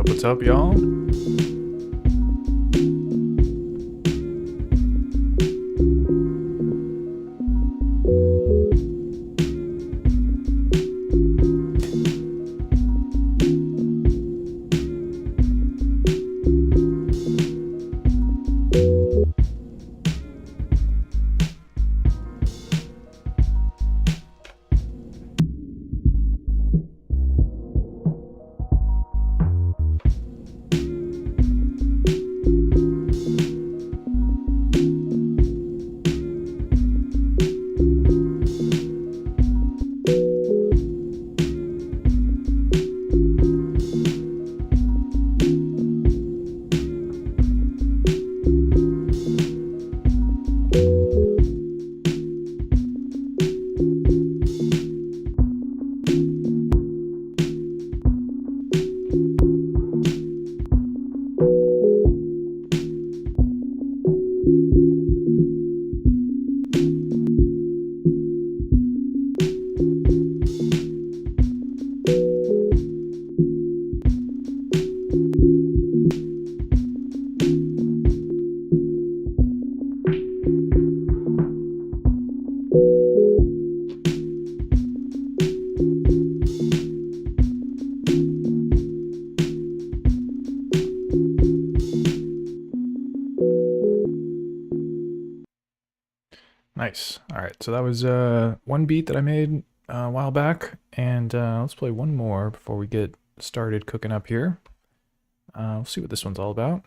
What's up, y'all? Nice. All right, so that was one beat that I made a while back, and let's play one more before we get started cooking up here. We'll see what this one's all about.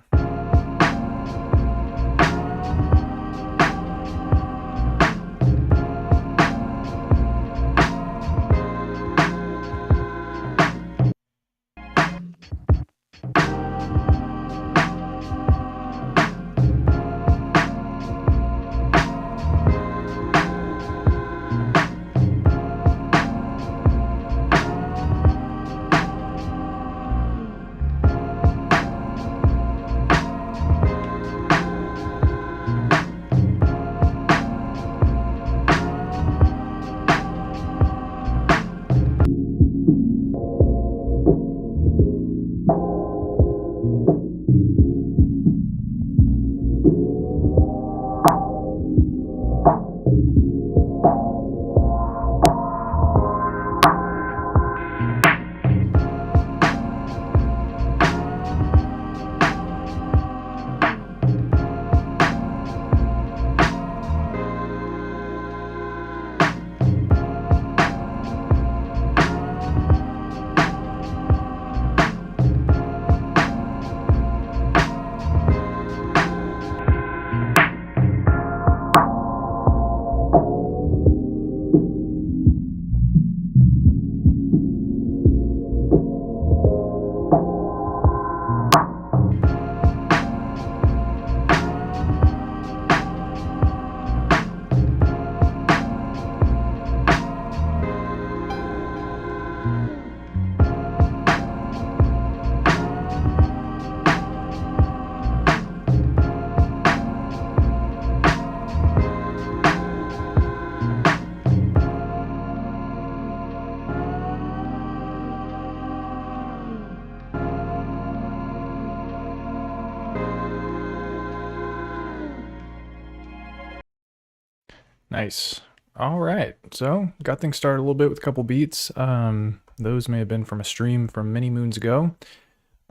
Nice. All right, so got things started a little bit with a couple beats. Those may have been from a stream from many moons ago.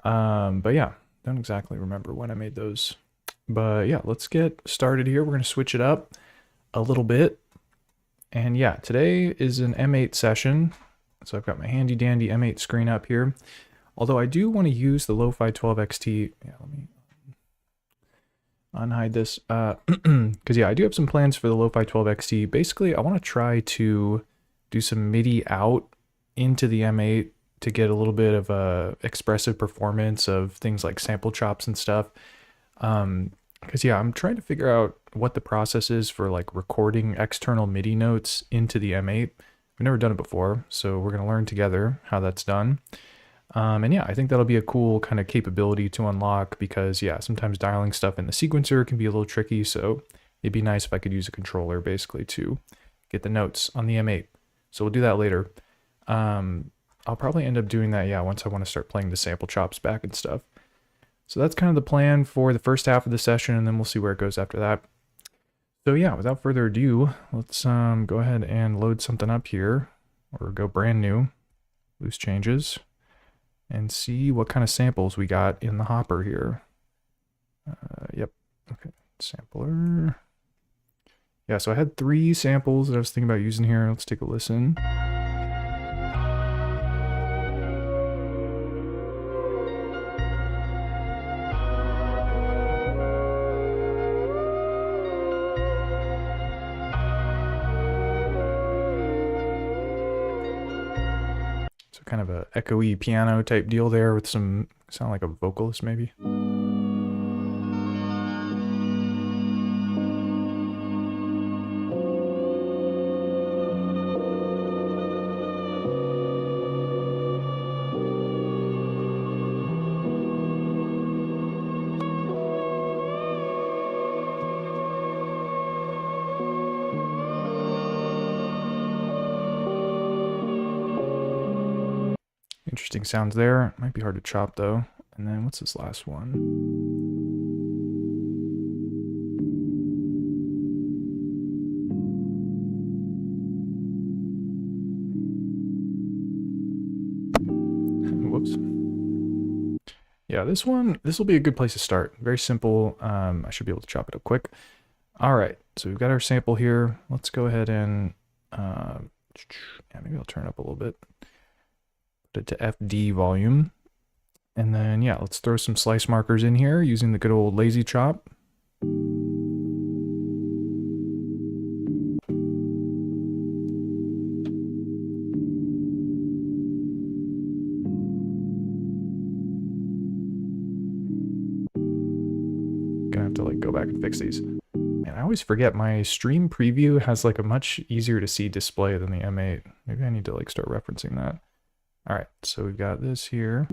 But yeah, don't exactly remember when I made those. But yeah, let's get started here. We're gonna switch it up a little bit. And yeah, today is an M8 session. So I've got my handy dandy M8 screen up here. Although I do want to use the Lo-Fi 12 XT. Yeah, let me unhide this. Because yeah, I do have some plans for the Lo-Fi 12 XT. Basically, I want to try to do some MIDI out into the M8 to get a little bit of a expressive performance of things like sample chops and stuff. Because yeah, I'm trying to figure out what the process is for like recording external MIDI notes into the M8. I've never done it before, so we're going to learn together how that's done. And yeah, I think that'll be a cool kind of capability to unlock because yeah, sometimes dialing stuff in the sequencer can be a little tricky. So it'd be nice if I could use a controller basically to get the notes on the M8. So we'll do that later. I'll probably end up doing that, yeah, once I want to start playing the sample chops back and stuff. So that's kind of the plan for the first half of the session, and then we'll see where it goes after that. So yeah, without further ado, let's go ahead and load something up here, or go brand new, loose changes, and see what kind of samples we got in the hopper here. Yep, okay, sampler. Yeah, so I had 3 samples that I was thinking about using here. Let's take a listen. So kind of a echoey piano type deal there with some, sound like a vocalist maybe. Interesting sounds there. Might be hard to chop though. And then what's this last one? Whoops. Yeah, this will be a good place to start. Very simple. I should be able to chop it up quick. All right, so we've got our sample here. Let's go ahead and, yeah, maybe I'll turn it up a little bit. Put it to FD volume. And then, yeah, let's throw some slice markers in here using the good old lazy chop. Gonna have to like go back and fix these. Man, I always forget my stream preview has like a much easier to see display than the M8. Maybe I need to like start referencing that. All right, so we've got this here.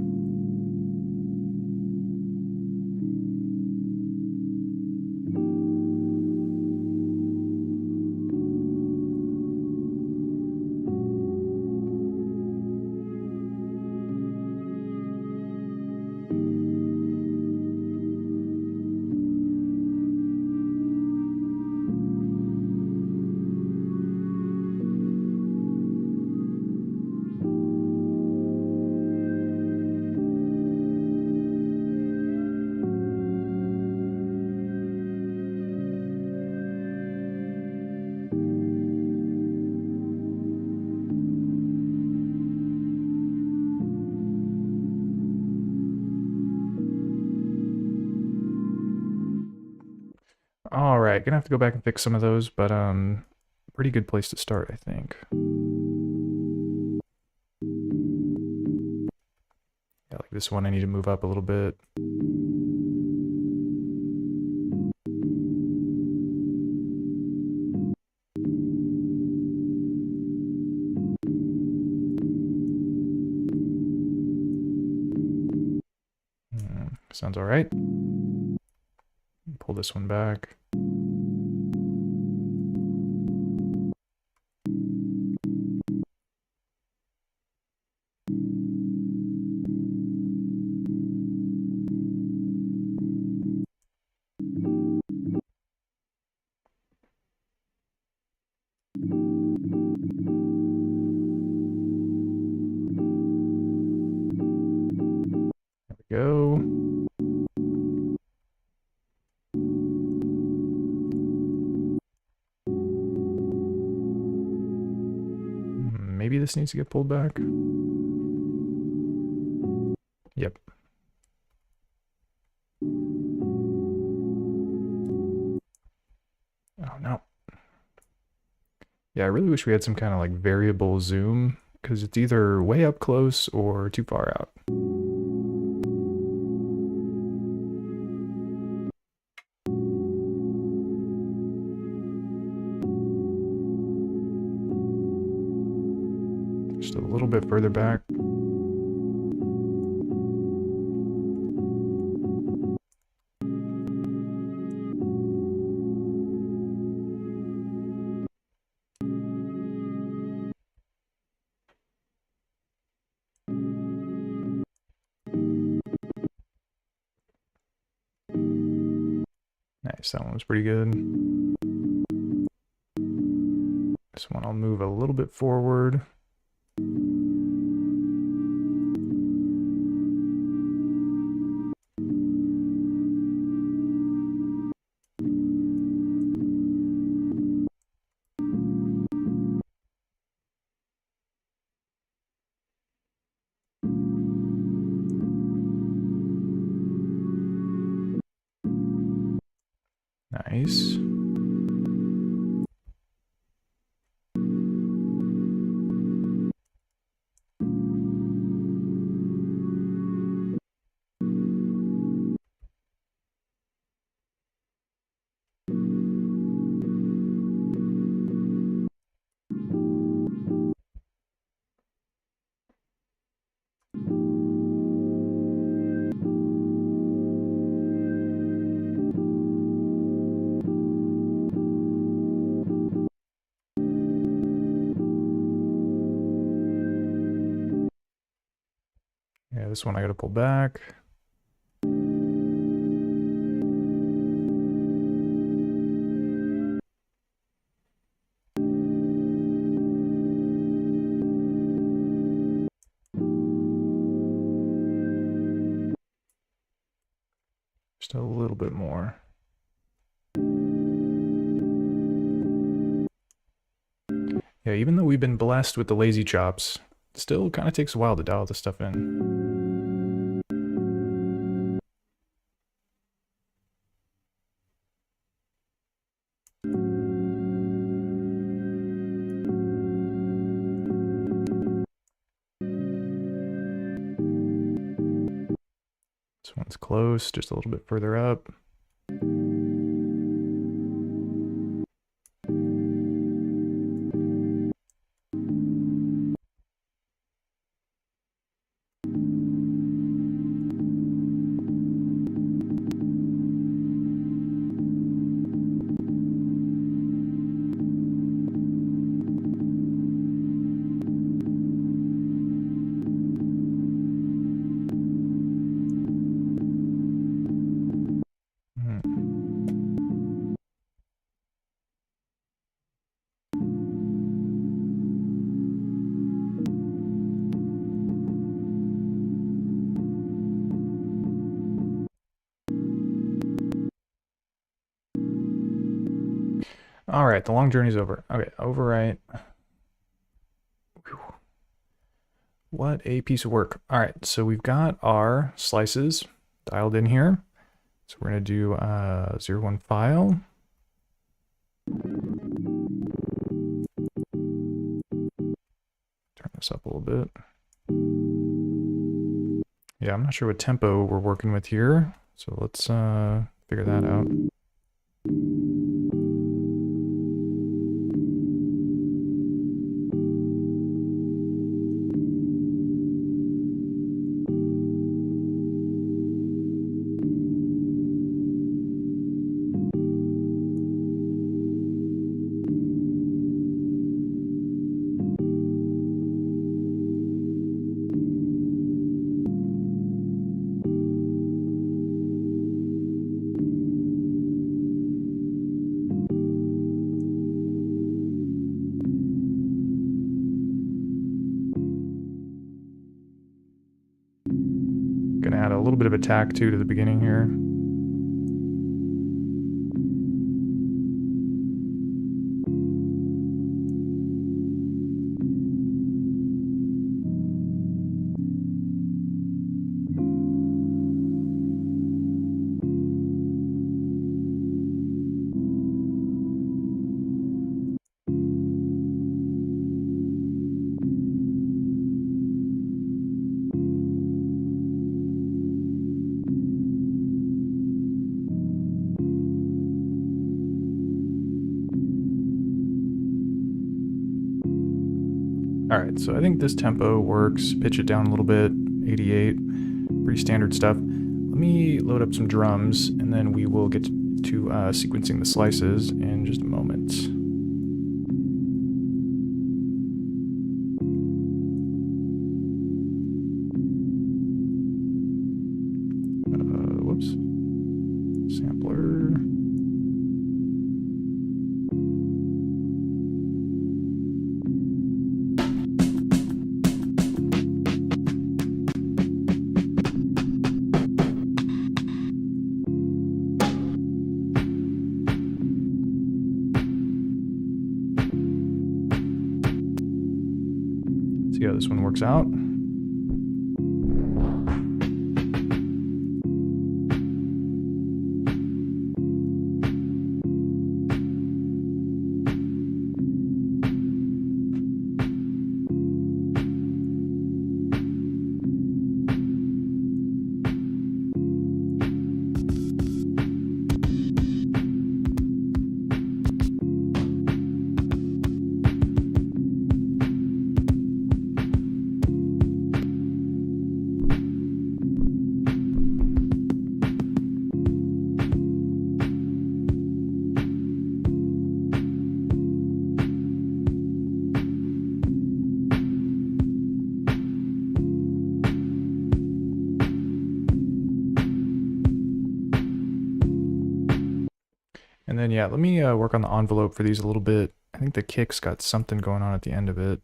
All right, gonna have to go back and fix some of those, but pretty good place to start, I think. Yeah, like this one I need to move up a little bit. Sounds all right. Pull this one back. There we go. Maybe this needs to get pulled back. Yep. Oh no. Yeah, I really wish we had some kind of like variable zoom, because it's either way up close or too far out. Just a little bit further back. Nice, that one was pretty good. This one I'll move a little bit forward. Nice. Yeah, this one I gotta pull back. Just a little bit more. Yeah, even though we've been blessed with the lazy chops, it still kind of takes a while to dial this stuff in. This one's close, just a little bit further up. All right, the long journey's over. Okay, overwrite. Whew. What a piece of work. All right, so we've got our slices dialed in here. So we're gonna do 0-1 file. Turn this up a little bit. Yeah, I'm not sure what tempo we're working with here, so let's figure that out. Gonna add a little bit of attack too to the beginning here. All right, so I think this tempo works. Pitch it down a little bit, 88, pretty standard stuff. Let me load up some drums, and then we will get to sequencing the slices in just a moment. Whoops. Sampler. this one works out. And then, yeah, let me work on the envelope for these a little bit. I think the kick's got something going on at the end of it.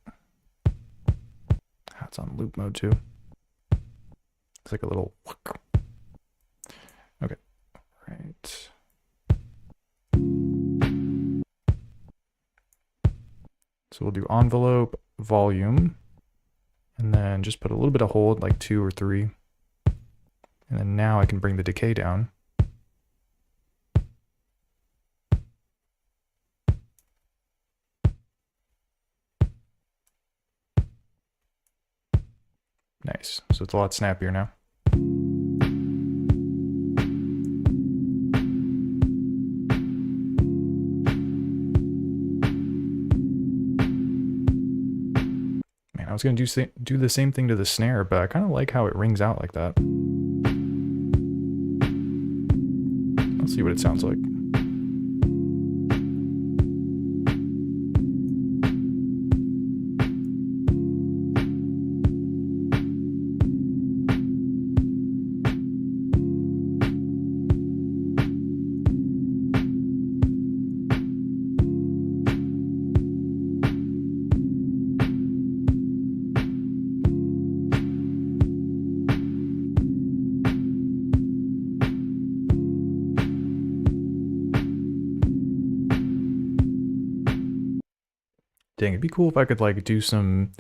It's on loop mode too. It's like a little... Okay, right. So we'll do envelope, volume, and then just put a little bit of hold, like 2 or 3. And then now I can bring the decay down. Nice. So it's a lot snappier now. Man, I was going to do the same thing to the snare, but I kind of like how it rings out like that. Let's see what it sounds like. Dang, it'd be cool if I could like do some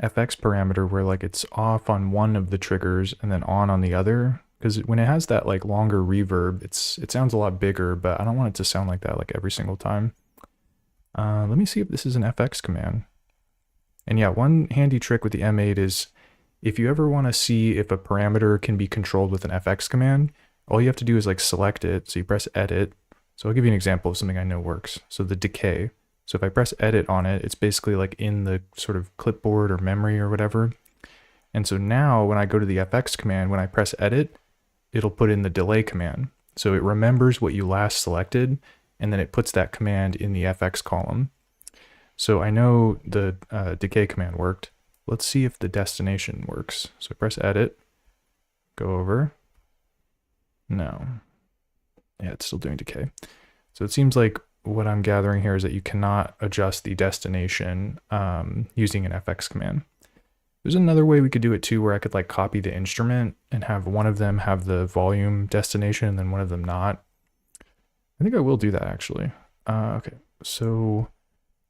FX parameter where like it's off on one of the triggers and then on the other. Because when it has that like longer reverb, it sounds a lot bigger, but I don't want it to sound like that like every single time. Let me see if this is an FX command. And yeah, one handy trick with the M8 is if you ever want to see if a parameter can be controlled with an FX command, all you have to do is like select it. So you press edit. So I'll give you an example of something I know works. So the decay. So if I press edit on it, it's basically like in the sort of clipboard or memory or whatever. And so now when I go to the FX command, when I press edit, it'll put in the delay command. So it remembers what you last selected, and then it puts that command in the FX column. So I know the decay command worked. Let's see if the destination works. So press edit, go over. No. Yeah, it's still doing decay. So it seems like what I'm gathering here is that you cannot adjust the destination using an FX command. There's another way we could do it too, where I could like copy the instrument and have one of them have the volume destination and then one of them not. I think I will do that actually. Okay, so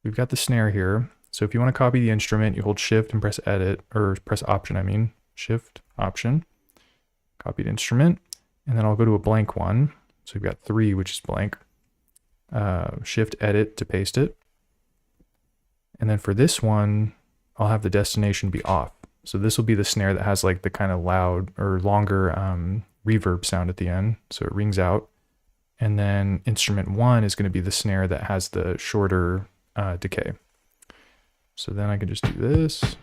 we've got the snare here. So if you want to copy the instrument, you hold shift and press edit, or press option, I mean, shift, option, copy the instrument, and then I'll go to a blank one. So we've got 3, which is blank. Shift edit to paste it. And then for this one, I'll have the destination be off. So this will be the snare that has like the kind of loud or longer reverb sound at the end. So it rings out. And then instrument 1 is going to be the snare that has the shorter decay. So then I can just do this.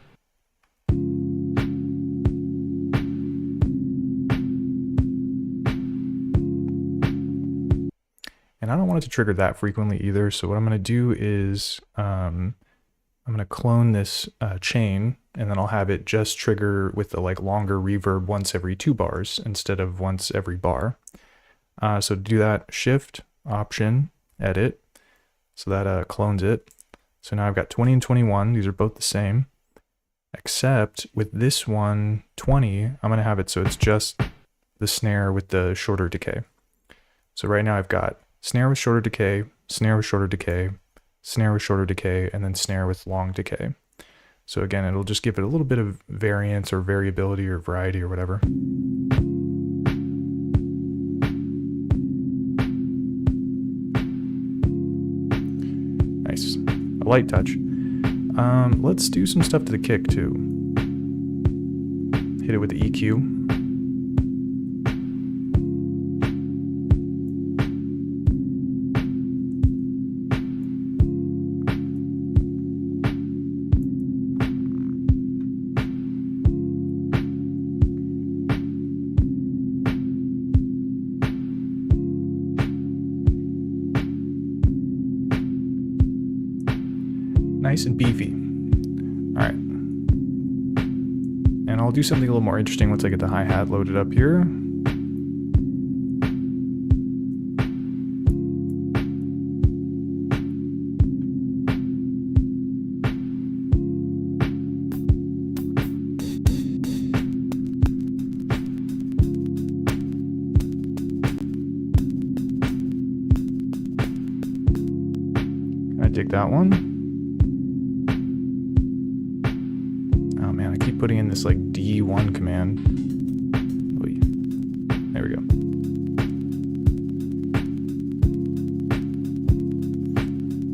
And I don't want it to trigger that frequently either. So what I'm going to do is I'm going to clone this chain, and then I'll have it just trigger with the like longer reverb once every 2 bars instead of once every bar. So to do that, shift, option, edit. So that clones it. So now I've got 20 and 21. These are both the same, except with this one, 20, I'm going to have it so it's just the snare with the shorter decay. So right now I've got snare with shorter decay, snare with shorter decay, snare with shorter decay, and then snare with long decay. So again, it'll just give it a little bit of variance or variability or variety or whatever. Nice. A light touch. Let's do some stuff to the kick too. Hit it with the EQ. Nice and beefy. All right. And I'll do something a little more interesting once I get the hi-hat loaded up here. I dig that one. Putting in this like D1 command. Oy. There we go.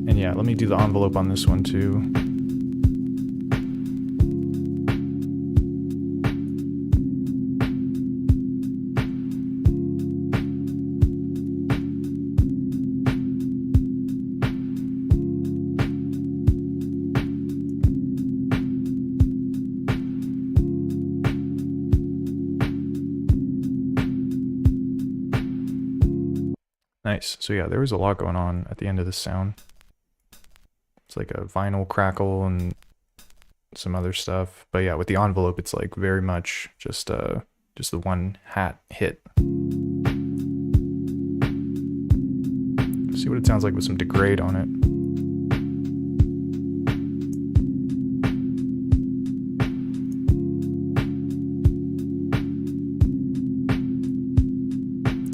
And yeah, let me do the envelope on this one too. Nice. So yeah, there was a lot going on at the end of this sound. It's like a vinyl crackle and some other stuff. But yeah, with the envelope, it's like very much just the one hat hit. See what it sounds like with some degrade on it.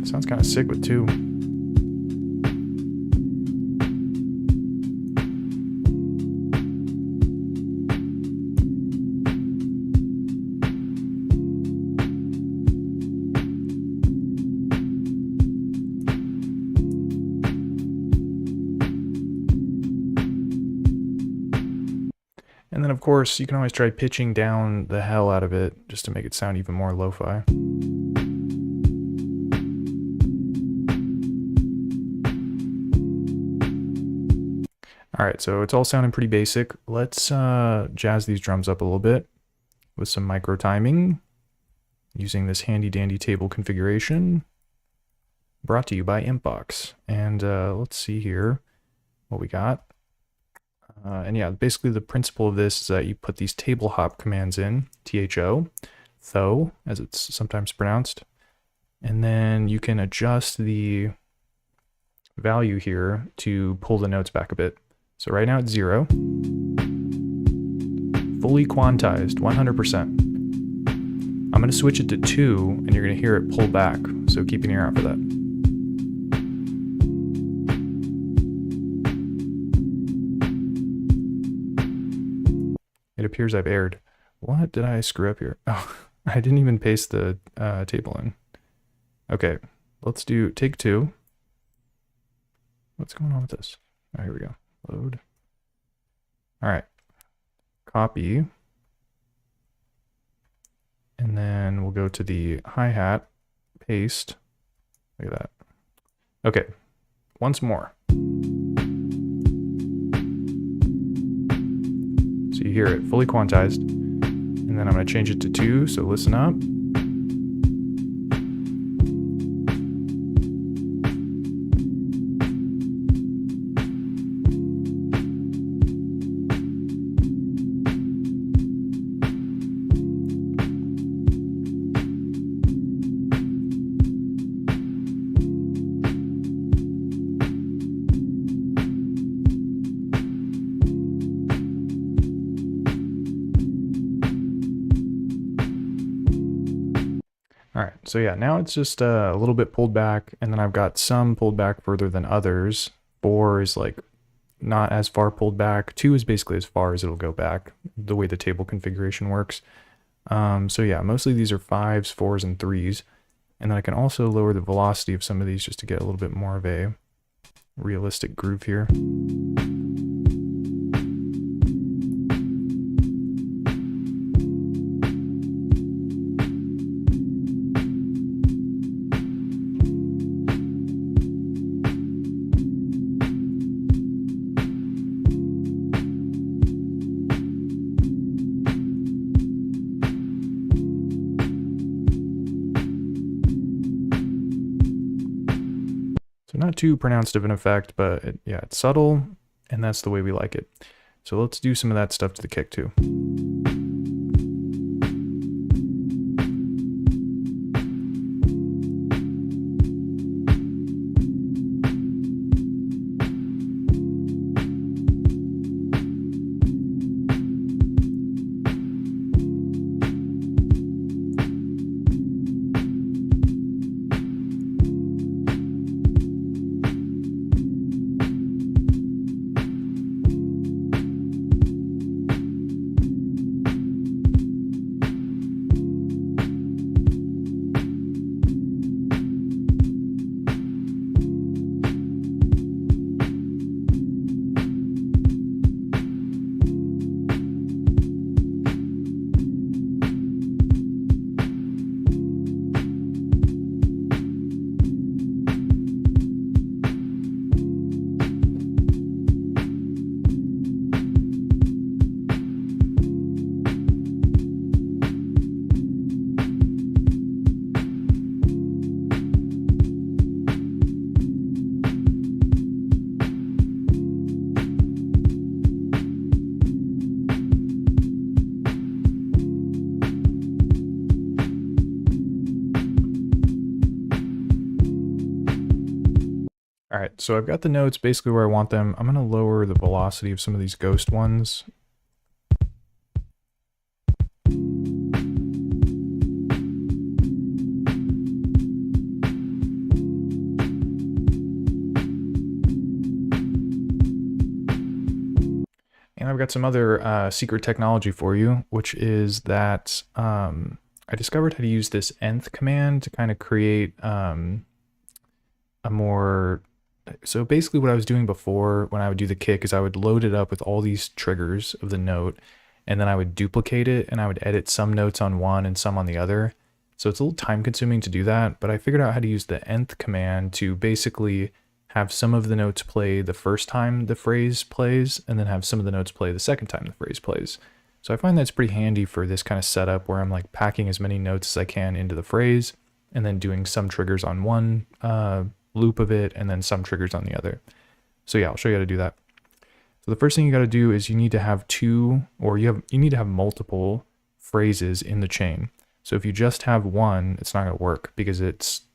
Sounds kind of sick with two. And then of course, you can always try pitching down the hell out of it just to make it sound even more lo-fi. Alright, so it's all sounding pretty basic. Let's jazz these drums up a little bit with some micro timing using this handy dandy table configuration brought to you by Impbox. And let's see here what we got. And yeah, basically the principle of this is that you put these table hop commands in, tho, as it's sometimes pronounced, and then you can adjust the value here to pull the notes back a bit. So right now it's 0, fully quantized, 100%. I'm going to switch it to 2, and you're going to hear it pull back, so keep an ear out for that. It appears I've erred. What did I screw up here? Oh, I didn't even paste the table in. Okay, let's do take 2. What's going on with this? Oh, here we go. Load. All right. Copy. And then we'll go to the hi-hat, paste. Look at that. Okay, once more. So you hear it fully quantized. And then I'm going to change it to 2, so listen up. All right, so yeah, now it's just a little bit pulled back, and then I've got some pulled back further than others. 4 is like not as far pulled back. 2 is basically as far as it'll go back, the way the table configuration works. So yeah, mostly these are 5s, 4s, and 3s. And then I can also lower the velocity of some of these just to get a little bit more of a realistic groove here. So not too pronounced of an effect, but yeah, it's subtle, and that's the way we like it. So let's do some of that stuff to the kick too. All right, so I've got the notes basically where I want them. I'm gonna lower the velocity of some of these ghost ones. And I've got some other secret technology for you, which is that I discovered how to use this nth command to kind of create a more... So basically what I was doing before when I would do the kick is I would load it up with all these triggers of the note, and then I would duplicate it and I would edit some notes on one and some on the other. So it's a little time consuming to do that, but I figured out how to use the nth command to basically have some of the notes play the first time the phrase plays, and then have some of the notes play the second time the phrase plays. So I find that's pretty handy for this kind of setup where I'm like packing as many notes as I can into the phrase, and then doing some triggers on one loop of it, and then some triggers on the other. So yeah, I'll show you how to do that. So the first thing you got to do is you need to have you need to have multiple phrases in the chain. So if you just have one, it's not going to work, because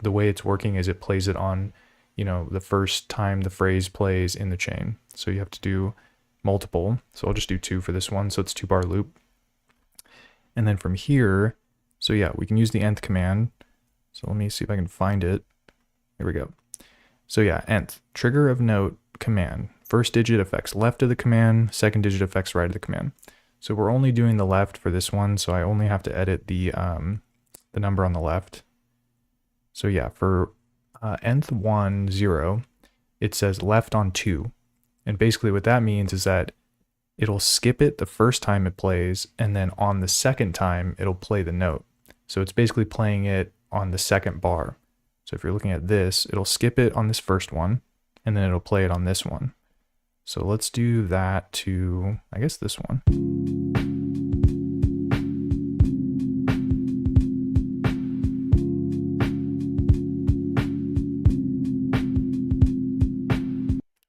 the way it's working is it plays it on, you know, the first time the phrase plays in the chain. So you have to do multiple. So I'll just do 2 for this one. So it's 2-bar loop. And then from here, so yeah, we can use the nth command. So let me see if I can find it. Here we go. So yeah, nth, trigger of note command. First digit affects left of the command, second digit affects right of the command. So we're only doing the left for this one, so I only have to edit the number on the left. So yeah, for nth 1, 0, it says left on 2. And basically what that means is that it'll skip it the first time it plays, and then on the second time, it'll play the note. So it's basically playing it on the second bar. So if you're looking at this, it'll skip it on this first one, and then it'll play it on this one. So let's do that to, I guess, this one.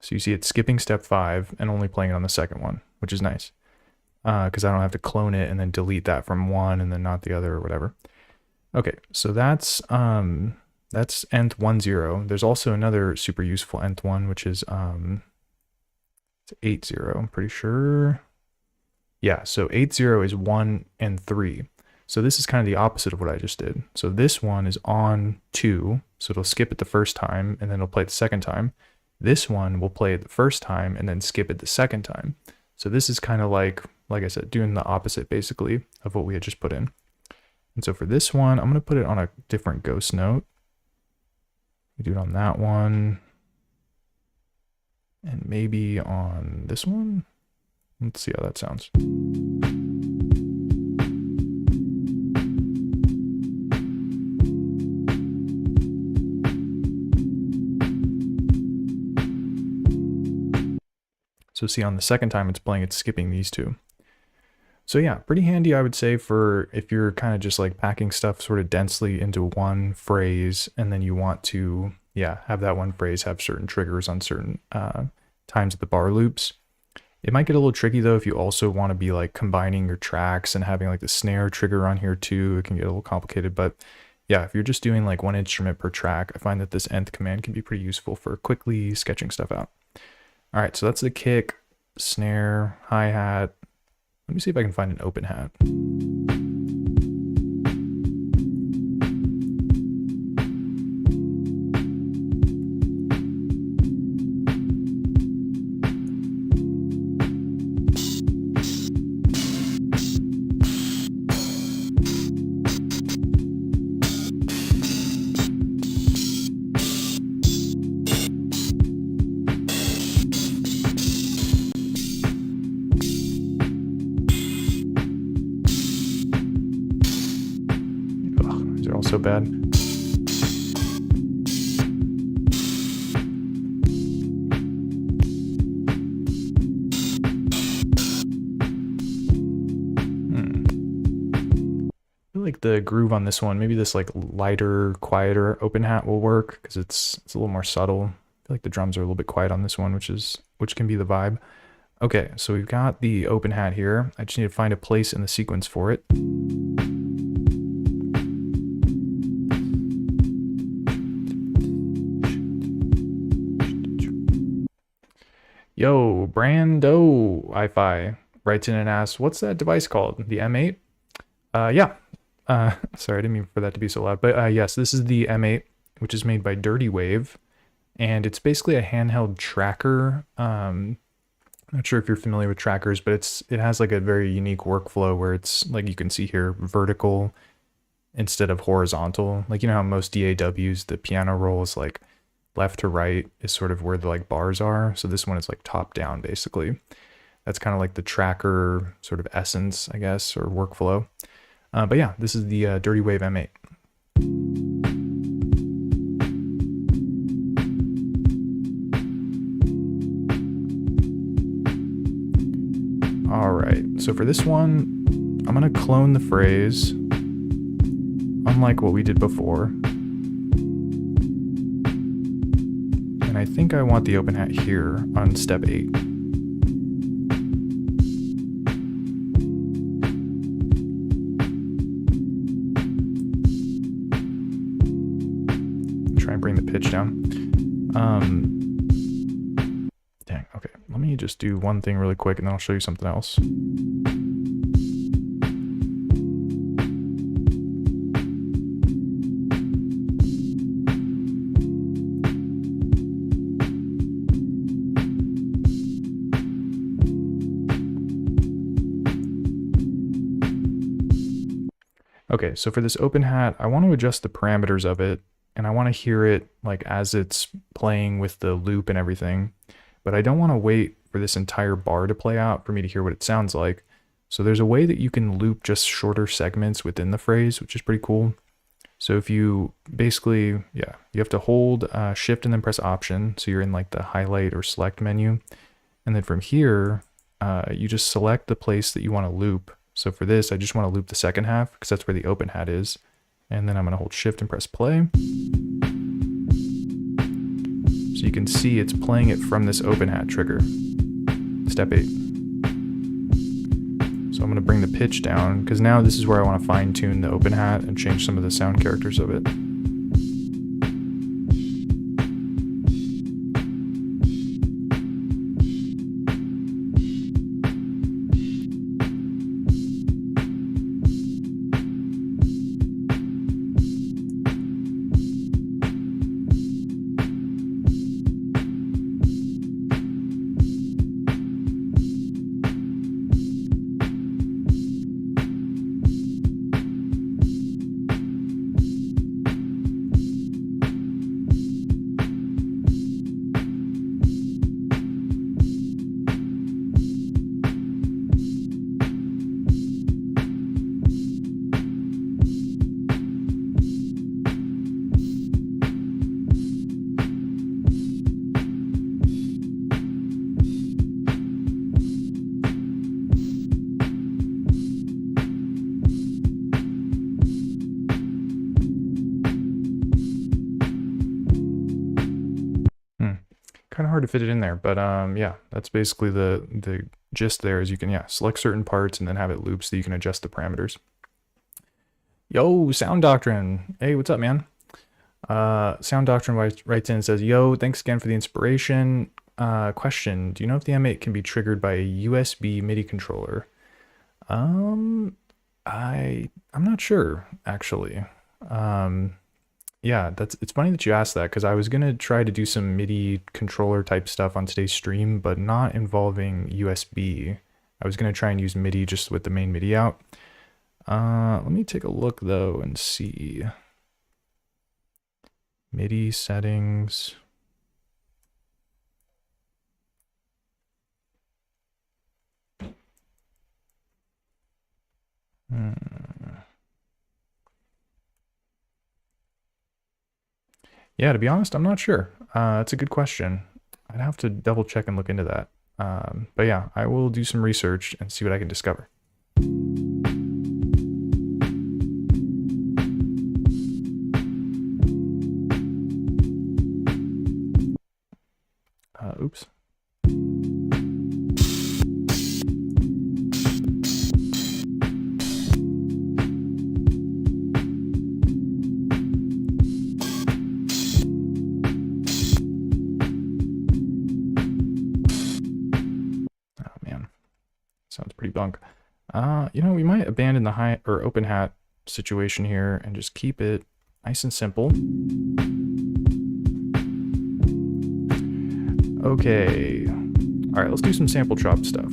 So you see it's skipping step 5 and only playing it on the second one, which is nice, because I don't have to clone it and then delete that from one and then not the other or whatever. Okay, so that's nth 1, 0. There's also another super useful nth one, which is it's 8, 0, I'm pretty sure. Yeah, so 8, 0 is 1 and 3. So this is kind of the opposite of what I just did. So this one is on 2, so it'll skip it the first time, and then it'll play it the second time. This one will play it the first time and then skip it the second time. So this is kind of like I said, doing the opposite basically of what we had just put in. And so for this one, I'm going to put it on a different ghost note. We do it on that one. And maybe on this one. Let's see how that sounds. So see, on the second time it's playing, it's skipping these two. So yeah, pretty handy, I would say, for if you're kind of just like packing stuff sort of densely into one phrase, and then you want to, yeah, have that one phrase have certain triggers on certain times of the bar loops. It might get a little tricky though if you also want to be like combining your tracks and having like the snare trigger on here too. It can get a little complicated, but yeah, if you're just doing like one instrument per track, I find that this nth command can be pretty useful for quickly sketching stuff out. All right, so that's the kick, snare, hi-hat. Let me see if I can find an open hat. They're all so bad. I feel like the groove on this one, maybe this like lighter, quieter open hat will work because it's a little more subtle. I feel like the drums are a little bit quiet on this one, which can be the vibe. Okay, so we've got the open hat here. I just need to find a place in the sequence for it. Yo, Brando Wi-Fi writes in and asks, what's that device called? The M8? Yeah. Sorry, I didn't mean for that to be so loud. But yes, this is the M8, which is made by Dirtywave. And it's basically a handheld tracker. I'm not sure if you're familiar with trackers, but it has like a very unique workflow where it's like you can see here vertical instead of horizontal. Like, you know how most DAWs, the piano roll is like left to right is sort of where the like bars are. So this one is like top down basically. That's kind of like the tracker sort of essence, I guess, or workflow. But yeah, this is the Dirtywave M8. All right, so for this one, I'm gonna clone the phrase, unlike what we did before. And I think I want the open hat here on step 8. Try and bring the pitch down. Dang, okay. Let me just do one thing really quick and then I'll show you something else. Okay, so for this open hat, I want to adjust the parameters of it, and I want to hear it like as it's playing with the loop and everything, but I don't want to wait for this entire bar to play out for me to hear what it sounds like. So there's a way that you can loop just shorter segments within the phrase, which is pretty cool. So if you basically, yeah, you have to hold shift and then press option. So you're in like the highlight or select menu. And then from here, you just select the place that you want to loop. So for this, I just want to loop the second half because that's where the open hat is. And then I'm going to hold shift and press play. So you can see it's playing it from this open hat trigger. Step 8. So I'm going to bring the pitch down because now this is where I want to fine tune the open hat and change some of the sound characters of it. kind of hard to fit it in there, but yeah, that's basically the gist there. Is you can, yeah, select certain parts and then have it loop so you can adjust the parameters. Yo, Sound Doctrine. Hey, what's up, man? Sound Doctrine writes in and says, yo, thanks again for the inspiration. Question, do you know if the M8 can be triggered by a USB MIDI controller? I'm not sure, actually. Yeah, it's funny that you asked that, because I was gonna try to do some MIDI controller type stuff on today's stream, but not involving USB. I was gonna try and use MIDI just with the main MIDI out. Let me take a look though and see. MIDI settings. Yeah, to be honest, I'm not sure. That's a good question. I'd have to double check and look into that. But yeah, I will do some research and see what I can discover. Oops. Sounds pretty bunk. You know, we might abandon the high or open hat situation here and just keep it nice and simple. Okay. All right, let's do some sample chop stuff.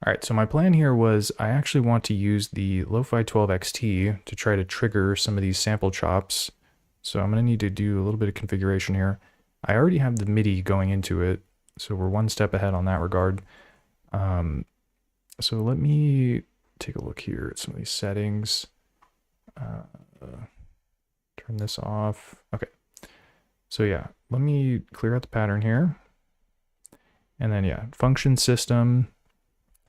All right, so my plan here was I actually want to use the Lo-Fi 12 XT to try to trigger some of these sample chops. So I'm going to need to do a little bit of configuration here. I already have the MIDI going into it, so we're one step ahead on that regard. So let me take a look here at some of these settings. Turn this off. Okay. So yeah, let me clear out the pattern here. And then yeah, function system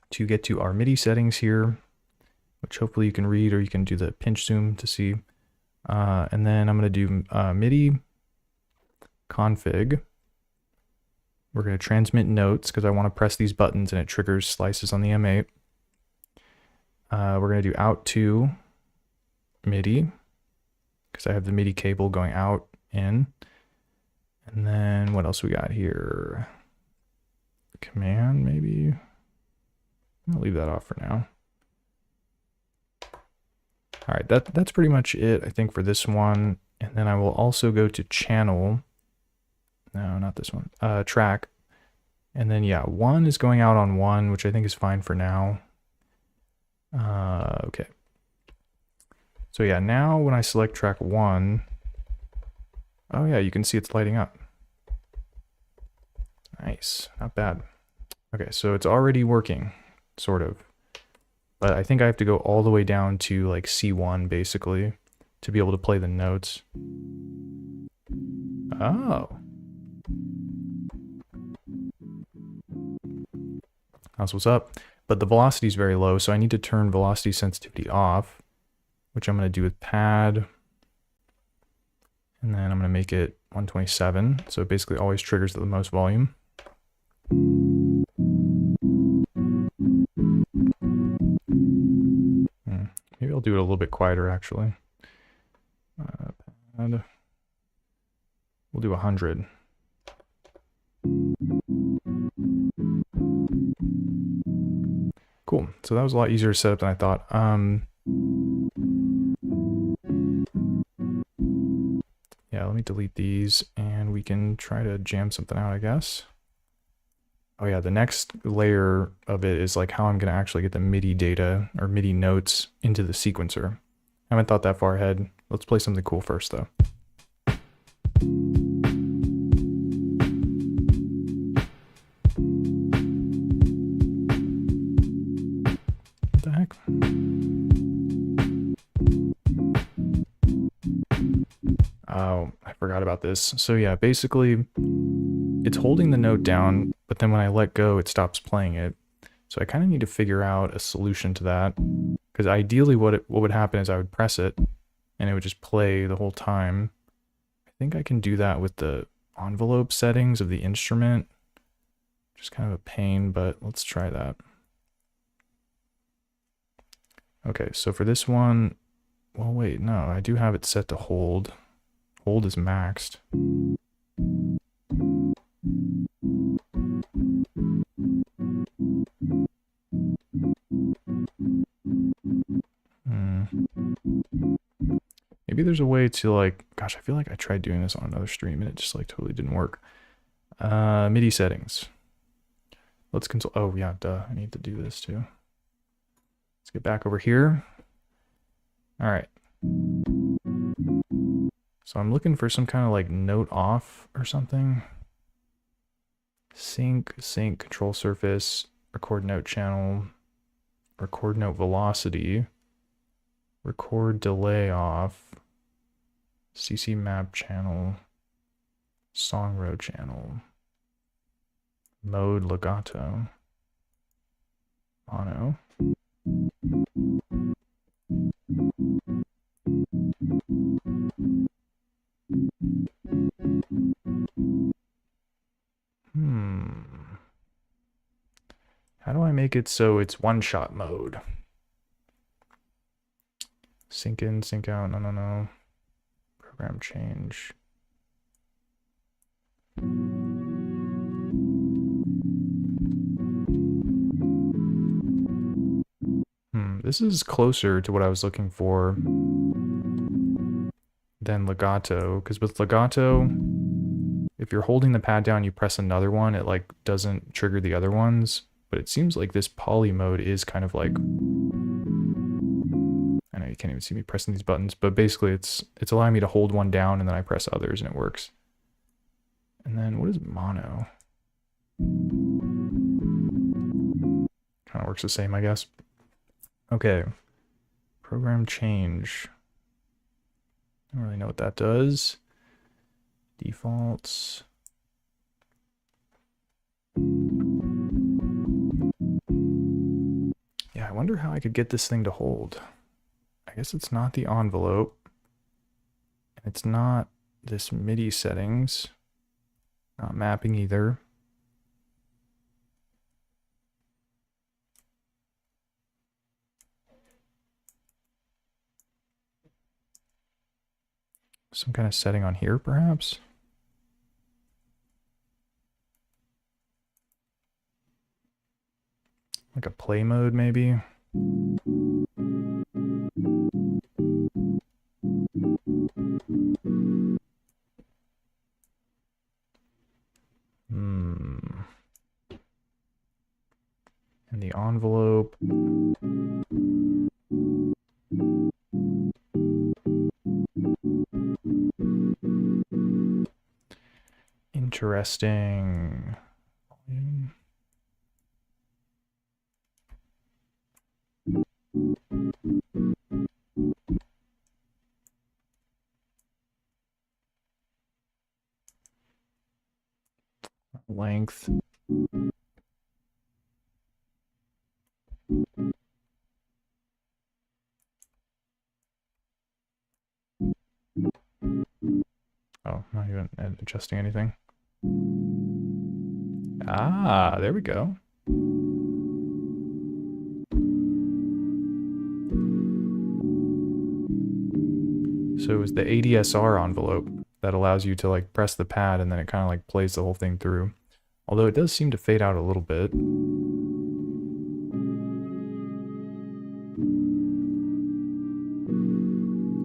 to get to our MIDI settings here, which hopefully you can read, or you can do the pinch zoom to see. And then I'm going to do MIDI config. We're going to transmit notes because I want to press these buttons and it triggers slices on the M8. We're going to do out to MIDI because I have the MIDI cable going out, in. And then what else we got here? Command, maybe. I'll leave that off for now. All right, that's pretty much it, I think, for this one. And then I will also go to channel. No, not this one. Track. And then, yeah, 1 is going out on 1, which I think is fine for now. Okay. So yeah, now when I select track 1, oh yeah, you can see it's lighting up. Nice, not bad. Okay, so it's already working, sort of. But I think I have to go all the way down to like C1 basically to be able to play the notes. Oh. That's what's up. But the velocity is very low, so I need to turn velocity sensitivity off, which I'm going to do with pad. And then I'm going to make it 127, so it basically always triggers at the most volume. Maybe I'll do it a little bit quieter, actually. Pad. We'll do 100. Cool. So that was a lot easier to set up than I thought. Yeah, let me delete these and we can try to jam something out, I guess. Oh yeah, the next layer of it is like how I'm going to actually get the MIDI data or MIDI notes into the sequencer. I haven't thought that far ahead. Let's play something cool first though. What the heck? Oh, I forgot about this. So yeah, basically it's holding the note down, but then when I let go, it stops playing it. So I kind of need to figure out a solution to that. Because ideally what would happen is I would press it and it would just play the whole time. I think I can do that with the envelope settings of the instrument. Just kind of a pain, but let's try that. Okay, so for this one, well, wait, no, I do have it set to hold. Hold is maxed. Maybe there's a way to like, gosh, I feel like I tried doing this on another stream and it just like totally didn't work. MIDI settings. Let's console. Oh yeah, duh. I need to do this too. Let's get back over here. All right. So I'm looking for some kind of like note off or something. Sync, control surface, record note channel, record note velocity, record delay off, CC map channel, song row channel, mode legato, mono. How do I make it so it's one-shot mode? Sync in, sync out, no. Program change. This is closer to what I was looking for than legato, because with legato, if you're holding the pad down, you press another one, it like doesn't trigger the other ones. But it seems like this poly mode is kind of like, I know you can't even see me pressing these buttons, but basically it's allowing me to hold one down and then I press others and it works. And then what is mono? Kind of works the same, I guess. Okay, program change. I don't really know what that does. Defaults. Yeah, I wonder how I could get this thing to hold. I guess it's not the envelope. It's not this MIDI settings. Not mapping either. Some kind of setting on here, perhaps? Like a play mode, maybe? And the envelope. Interesting. Length. Oh, not even adjusting anything. Ah, there we go. So it was the ADSR envelope that allows you to like press the pad and then it kind of like plays the whole thing through. Although it does seem to fade out a little bit.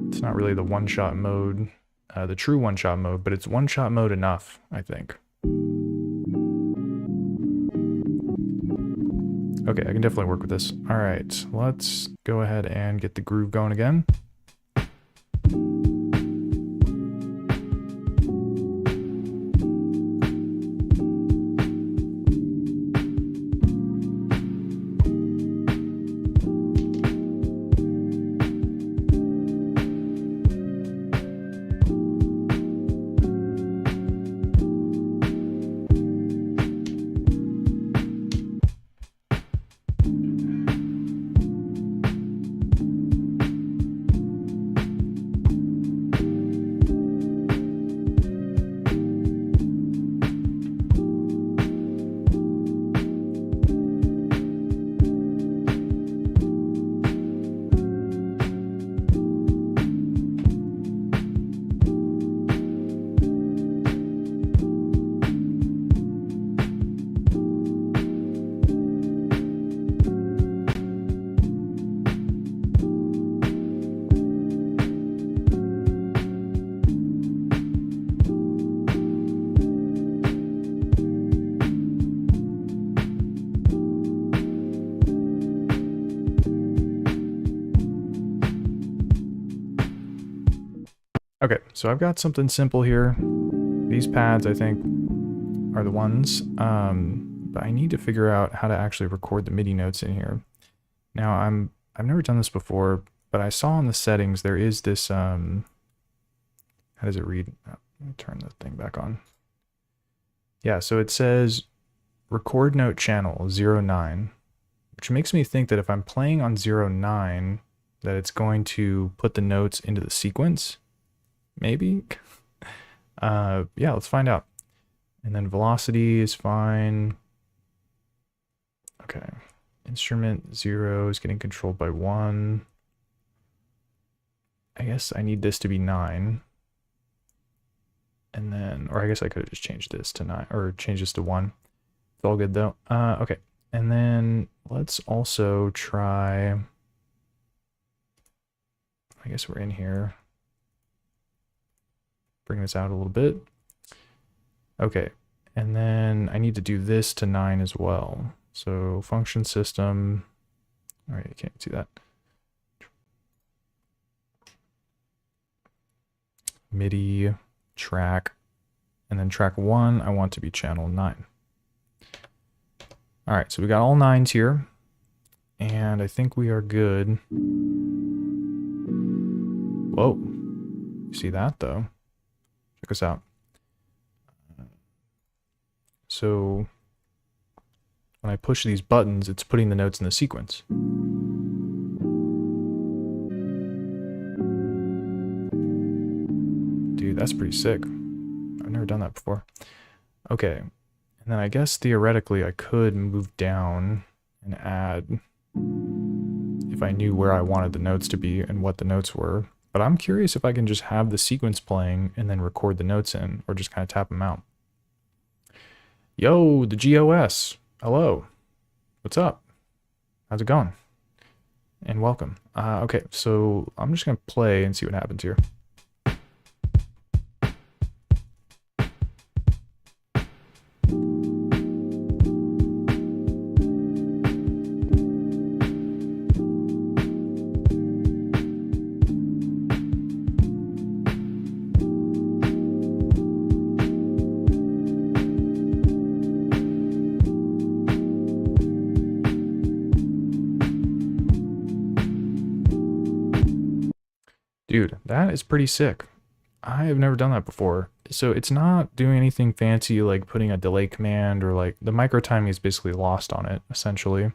It's not really the one-shot mode, the true one-shot mode, but it's one-shot mode enough, I think. Okay, I can definitely work with this. All right, let's go ahead and get the groove going again. Okay, so I've got something simple here. These pads, I think, are the ones, but I need to figure out how to actually record the MIDI notes in here. Now, I've never done this before, but I saw in the settings there is this, how does it read? Oh, let me turn the thing back on. Yeah, so it says record note channel 09, which makes me think that if I'm playing on 09, that it's going to put the notes into the sequence. Maybe? Yeah, let's find out. And then velocity is fine. Okay. Instrument 0 is getting controlled by 1. I guess I need this to be 9. And then, or I guess I could have just changed this to 9, or changed this to 1. It's all good though. Okay. And then let's also try, I guess we're in here. Bring this out a little bit. Okay. And then I need to do this to 9 as well. So function system. All right, you can't see that. MIDI track. And then track 1, I want to be channel 9. All right, so we got all 9s here. And I think we are good. Whoa. You see that though? Check us out. So when I push these buttons, it's putting the notes in the sequence. Dude, that's pretty sick. I've never done that before. Okay. And then I guess theoretically I could move down and add if I knew where I wanted the notes to be and what the notes were. But I'm curious if I can just have the sequence playing and then record the notes in, or just kind of tap them out. Yo, the GOS. Hello. What's up? How's it going? And welcome. Okay, so I'm just going to play and see what happens here. Dude, that is pretty sick. I have never done that before. So it's not doing anything fancy like putting a delay command, or like the micro timing is basically lost on it essentially,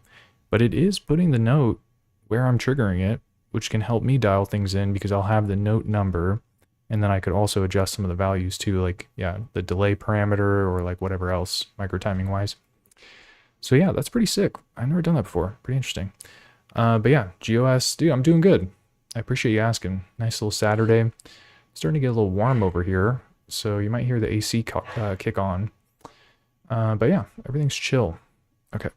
but it is putting the note where I'm triggering it, which can help me dial things in because I'll have the note number, and then I could also adjust some of the values too, like, yeah, the delay parameter or like whatever else micro timing wise. So yeah, that's pretty sick. I've never done that before. Pretty interesting. But yeah, GOS, dude, I'm doing good. I appreciate you asking. Nice little Saturday. Starting to get a little warm over here, so you might hear the AC kick on. But yeah, everything's chill. Okay.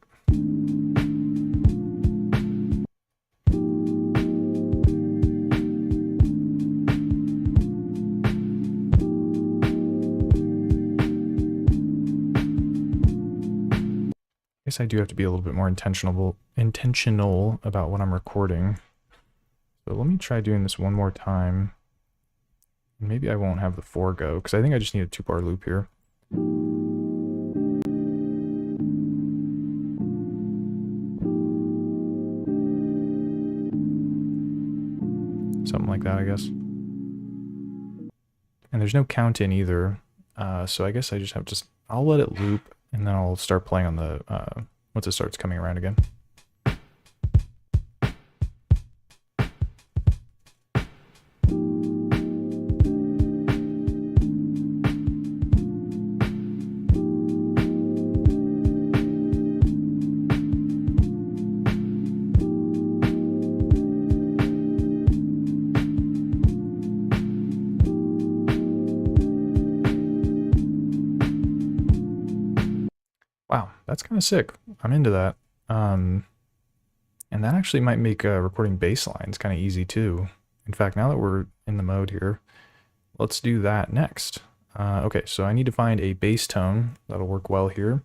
I guess I do have to be a little bit more intentional about what I'm recording. So let me try doing this one more time. Maybe I won't have the 4 go, because I think I just need a 2-bar loop here. Something like that, I guess. And there's no count in either, so I guess I just have to, I'll let it loop, and then I'll start playing on the, once it starts coming around again. Wow, that's kind of sick. I'm into that. And that actually might make recording bass lines kind of easy too. In fact, now that we're in the mode here, let's do that next. Okay, so I need to find a bass tone that'll work well here.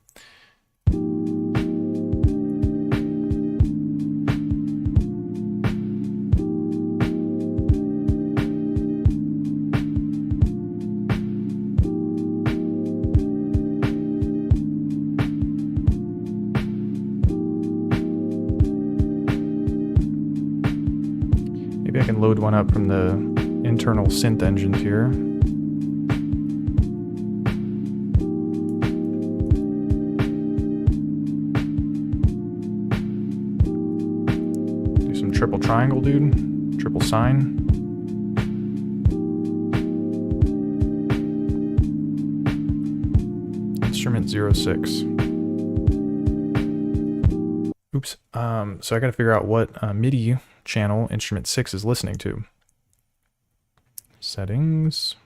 Maybe I can load one up from the internal synth engines here. Do some triple triangle, dude. Triple sine. Instrument 06. Oops. So I gotta figure out what MIDI channel instrument 6 is listening to. Settings.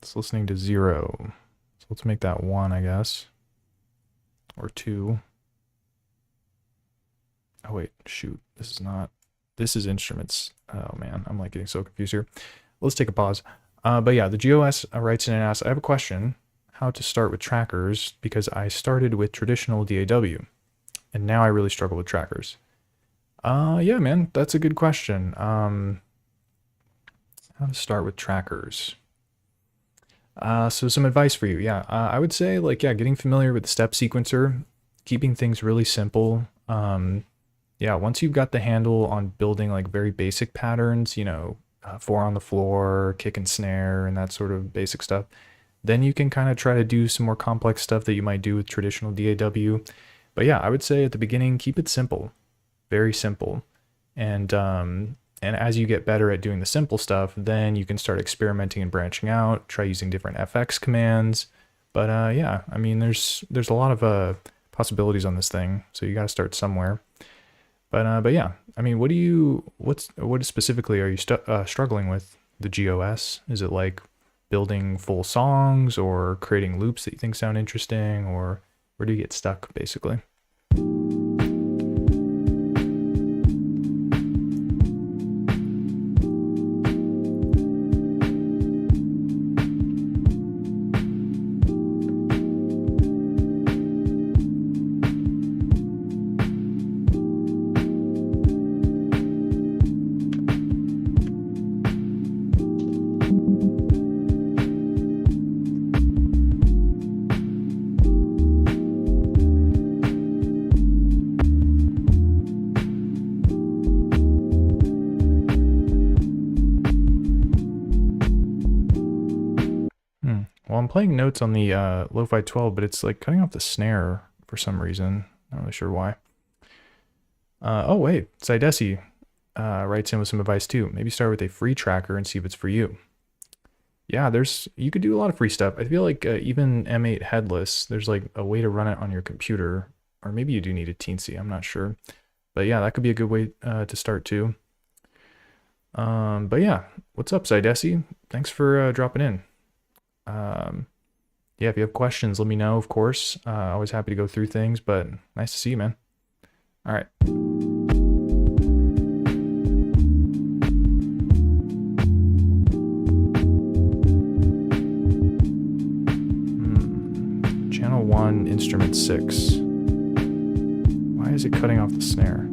It's listening to 0. So let's make that 1, I guess. Or 2. Oh wait, shoot. This is not. This is instruments. Oh man, I'm like getting so confused here. Let's take a pause. But yeah, the GOS writes in and asks, I have a question. How to start with trackers, because I started with traditional DAW and now I really struggle with trackers. Yeah, man, that's a good question. How to start with trackers. So some advice for you. Yeah, I would say like, yeah, getting familiar with the step sequencer, keeping things really simple. Yeah, once you've got the handle on building like very basic patterns, you know, 4 on the floor, kick and snare, and that sort of basic stuff, then you can kind of try to do some more complex stuff that you might do with traditional DAW. But yeah, I would say at the beginning, keep it simple, very simple. And as you get better at doing the simple stuff, then you can start experimenting and branching out, try using different FX commands. But yeah, I mean, there's a lot of possibilities on this thing, so you got to start somewhere. But yeah, I mean, what specifically are you struggling with the GOS? Is it like building full songs or creating loops that you think sound interesting, or where do you get stuck basically? Well, I'm playing notes on the Lo-Fi 12, but it's like cutting off the snare for some reason. Not really sure why. Oh wait, Sidesi writes in with some advice too. Maybe start with a free tracker and see if it's for you. Yeah, you could do a lot of free stuff. I feel like even M8 headless, there's like a way to run it on your computer, or maybe you do need a Teensy, I'm not sure. But yeah, that could be a good way to start too. But yeah, what's up, Sidesi? Thanks for dropping in. Yeah, if you have questions, let me know, of course. Always happy to go through things, but nice to see you, man. All right. Channel 1, instrument 6. Why is it cutting off the snare?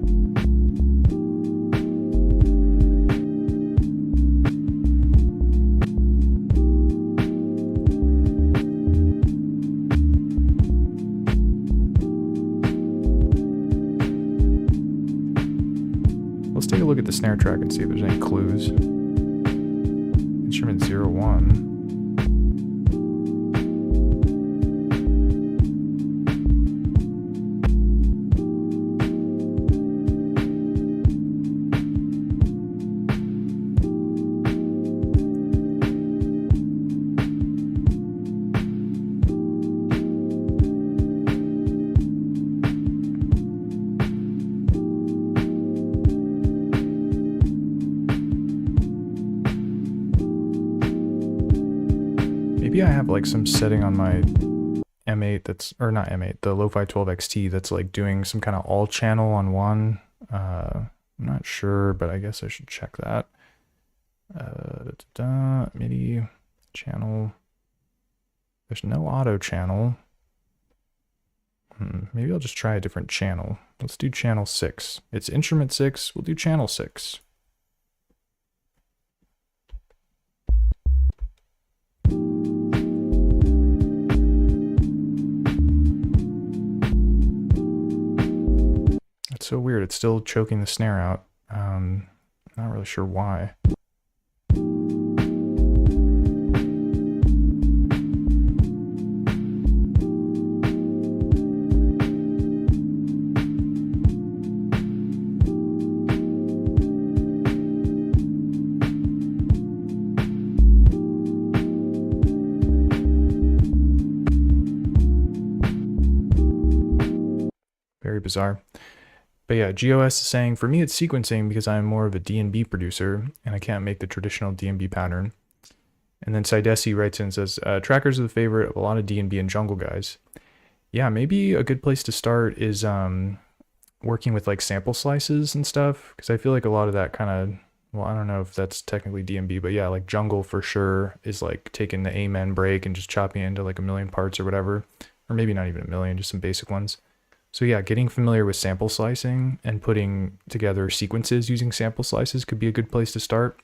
Let's take a look at the snare track and see if there's any clues. Instrument 01. Maybe I have like some setting on my M8 that's, or not M8, the Lo-Fi 12 XT that's like doing some kind of all channel on one. I'm not sure, but I guess I should check that. MIDI channel. There's no auto channel. Maybe I'll just try a different channel. Let's do channel 6. It's instrument 6. We'll do channel 6. That's so weird. It's still choking the snare out. Not really sure why. Very bizarre. But yeah, GOS is saying, for me it's sequencing because I'm more of a D&B producer and I can't make the traditional D&B pattern. And then Sidesi writes in and says, trackers are the favorite of a lot of D&B and jungle guys. Yeah, maybe a good place to start is working with like sample slices and stuff, because I feel like a lot of that kind of, well, I don't know if that's technically D&B, but yeah, like jungle for sure is like taking the amen break and just chopping it into like a million parts or whatever, or maybe not even a million, just some basic ones. So yeah, getting familiar with sample slicing and putting together sequences using sample slices could be a good place to start.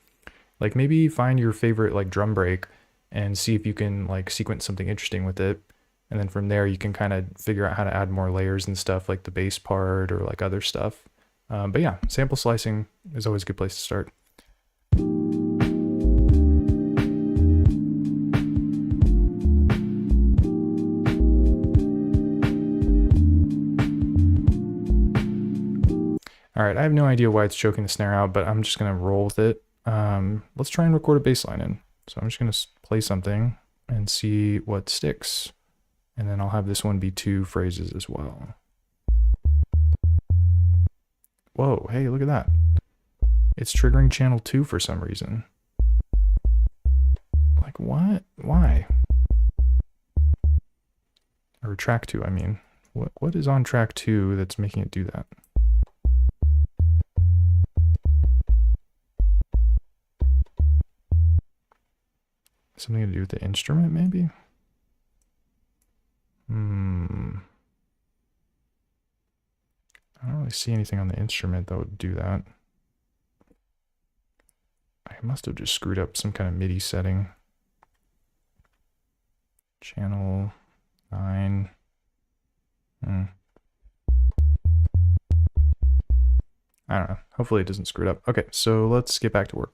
Like maybe find your favorite like drum break and see if you can like sequence something interesting with it. And then from there you can kind of figure out how to add more layers and stuff, like the bass part or like other stuff. But yeah, sample slicing is always a good place to start. All right, I have no idea why it's choking the snare out, but I'm just gonna roll with it. Let's try and record a bass line in. So I'm just gonna play something and see what sticks. And then I'll have this one be 2 phrases as well. Whoa, hey, look at that. It's triggering channel 2 for some reason. Like what? Why? Or track 2, I mean. What is on track 2 that's making it do that? Something to do with the instrument, maybe? I don't really see anything on the instrument that would do that. I must have just screwed up some kind of MIDI setting. Channel 9. I don't know. Hopefully it doesn't screw it up. Okay, so let's get back to work.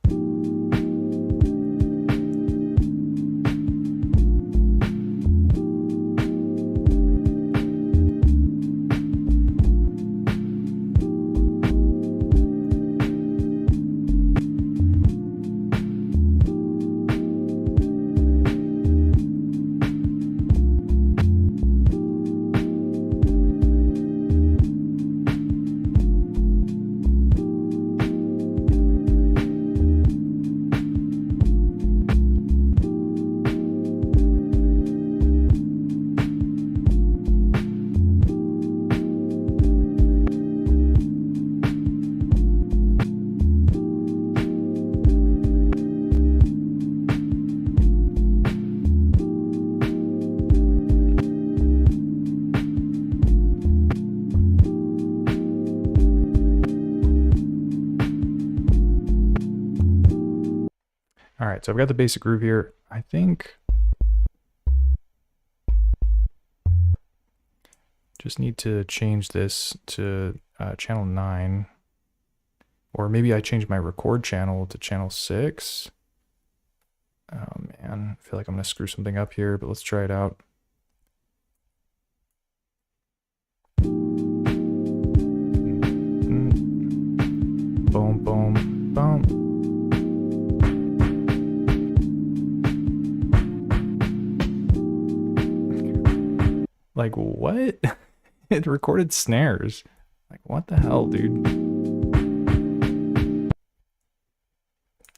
All right, so I've got the basic groove here. I think just need to change this to channel 9, or maybe I change my record channel to channel 6. Oh man, I feel like I'm gonna screw something up here, but let's try it out. Boom, boom, boom. Like, what? It recorded snares. Like, what the hell, dude?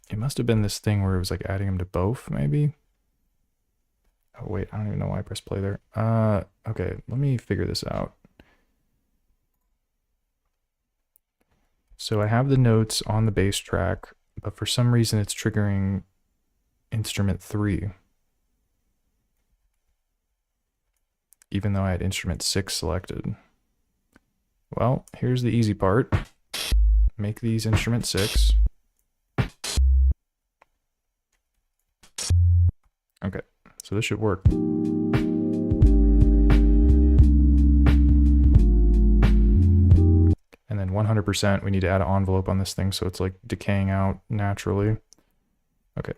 It must have been this thing where it was like adding them to both, maybe? Oh, wait, I don't even know why I pressed play there. Okay, let me figure this out. So I have the notes on the bass track, but for some reason it's triggering instrument 3. Even though I had instrument 6 selected. Well, here's the easy part. Make these instrument 6. Okay, so this should work. And then 100%, we need to add an envelope on this thing so it's like decaying out naturally. Okay.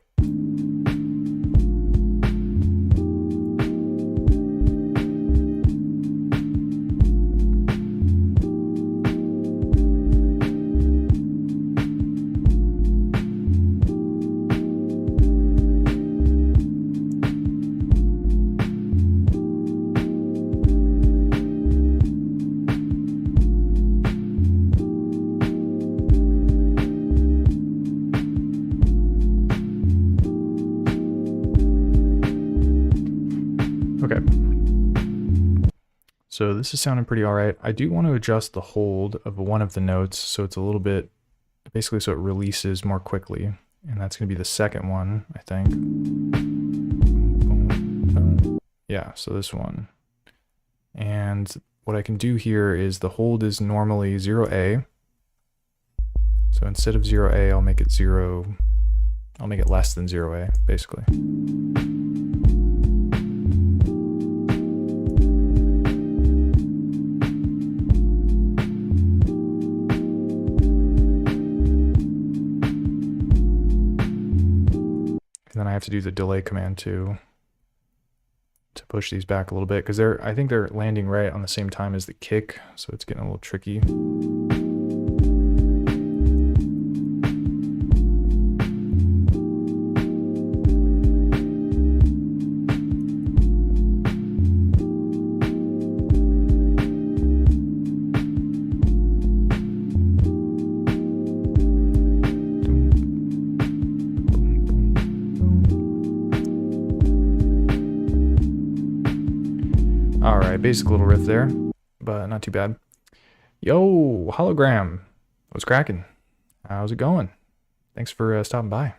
Okay, so this is sounding pretty all right. I do want to adjust the hold of one of the notes so it's a little bit, basically so it releases more quickly. And that's going to be the second one, I think. Yeah, so this one. And what I can do here is the hold is normally 0A. So instead of 0A, I'll make it less than 0A, basically. And then I have to do the delay command to push these back a little bit because I think they're landing right on the same time as the kick, so it's getting a little tricky. Alright, basic little riff there, but not too bad. Yo, hologram, what's cracking? How's it going? Thanks for stopping by.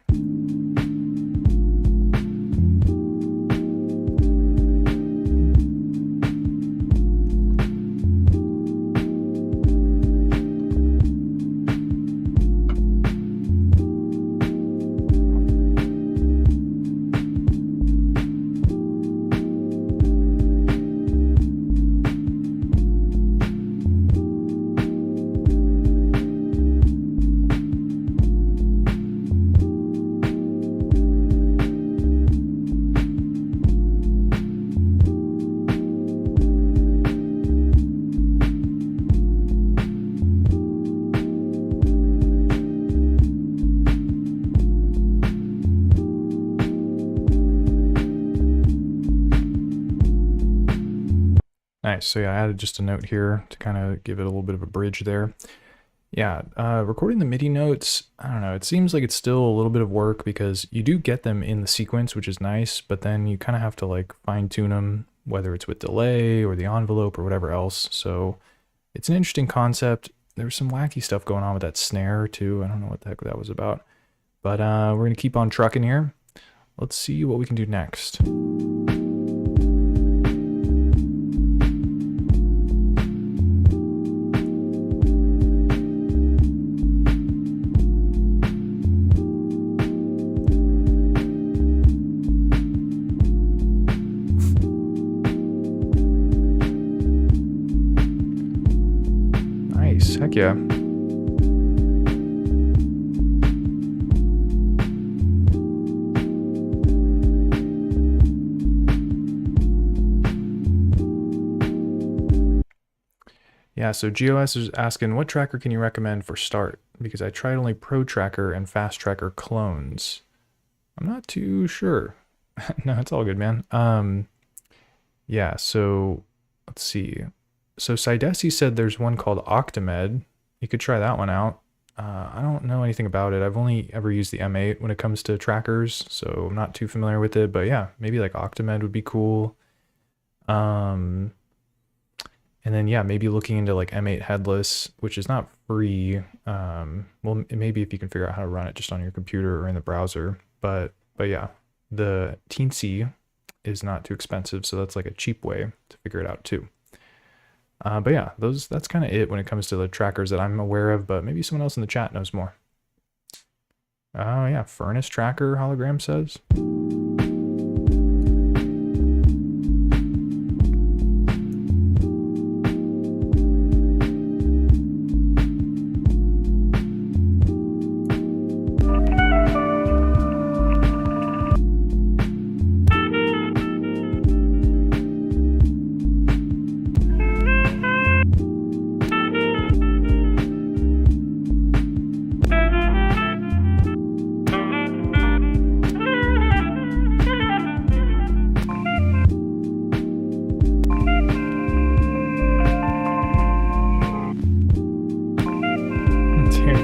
Nice, so yeah, I added just a note here to kind of give it a little bit of a bridge there. Yeah, recording the MIDI notes, I don't know, it seems like it's still a little bit of work because you do get them in the sequence, which is nice, but then you kind of have to like fine tune them, whether it's with delay or the envelope or whatever else. So it's an interesting concept. There's some wacky stuff going on with that snare too. I don't know what the heck that was about, but we're gonna keep on trucking here. Let's see what we can do next. Heck yeah. Yeah, so GOS is asking, what tracker can you recommend for start? Because I tried only Pro Tracker and Fast Tracker clones. I'm not too sure. No, it's all good, man. Yeah, so let's see. So Sidesi said there's one called Octamed. You could try that one out. I don't know anything about it. I've only ever used the M8 when it comes to trackers, so I'm not too familiar with it. But yeah, maybe like Octamed would be cool. And then yeah, maybe looking into like M8 headless, which is not free. Well, maybe if you can figure out how to run it just on your computer or in the browser. But yeah, the Teensy is not too expensive, so that's like a cheap way to figure it out too. But yeah, that's kind of it when it comes to the trackers that I'm aware of, but maybe someone else in the chat knows more. Oh yeah, Furnace Tracker hologram says.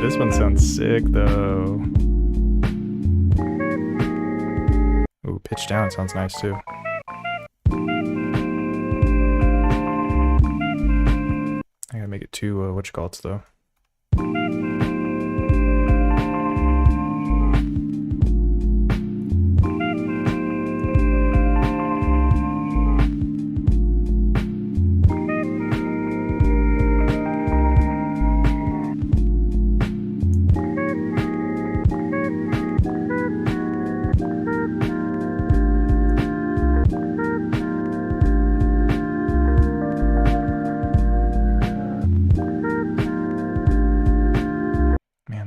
this one sounds sick though. Ooh, pitch down sounds nice too. I gotta make it two whatchamacallits though.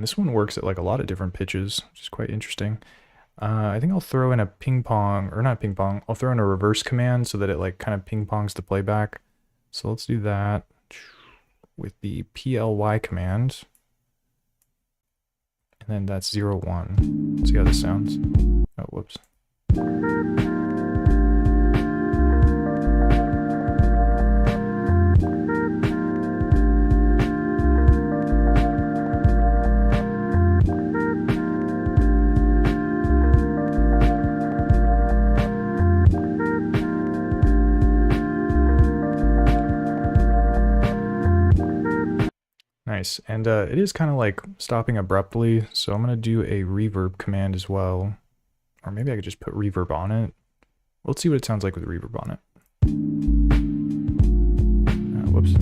This one works at like a lot of different pitches, which is quite interesting. I think I'll throw in a ping pong, or not ping pong, I'll throw in a reverse command so that it like kind of ping pongs the playback. So let's do that with the PLY command. And then that's 0, 1. Let's see how this sounds. Oh, whoops. Nice, and it is kind of like stopping abruptly, so I'm going to do a reverb command as well. Or maybe I could just put reverb on it. Let's see what it sounds like with reverb on it. Whoops.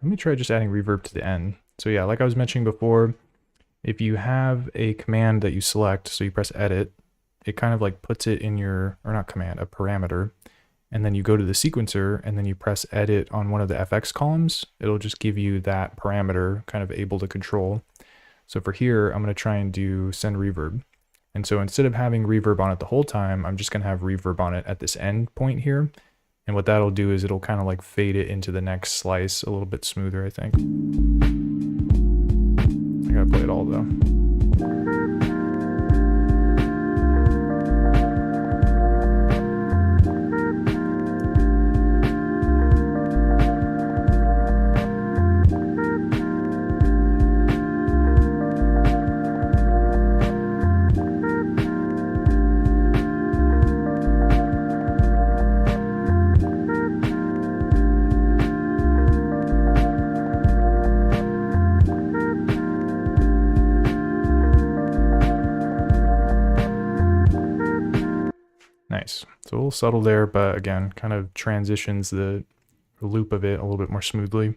Let me try just adding reverb to the end. So yeah, like I was mentioning before, if you have a command that you select, so you press edit, it kind of like puts it in your, or not command, a parameter, and then you go to the sequencer and then you press edit on one of the FX columns, it'll just give you that parameter kind of able to control. So for here, I'm going to try and do send reverb. And so instead of having reverb on it the whole time, I'm just going to have reverb on it at this end point here. And what that'll do is it'll kind of like fade it into the next slice a little bit smoother, I think. I gotta play it all though. Nice. So a little subtle there, but again, kind of transitions the loop of it a little bit more smoothly.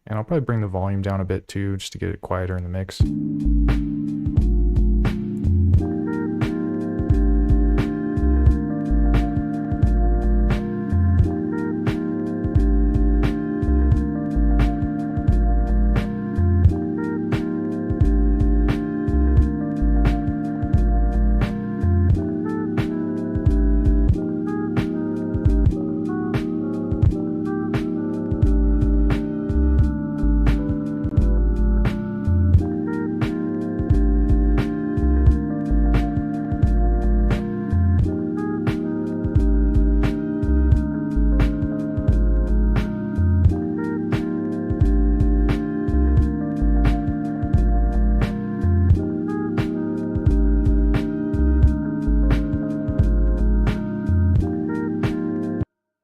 And I'll probably bring the volume down a bit too, just to get it quieter in the mix.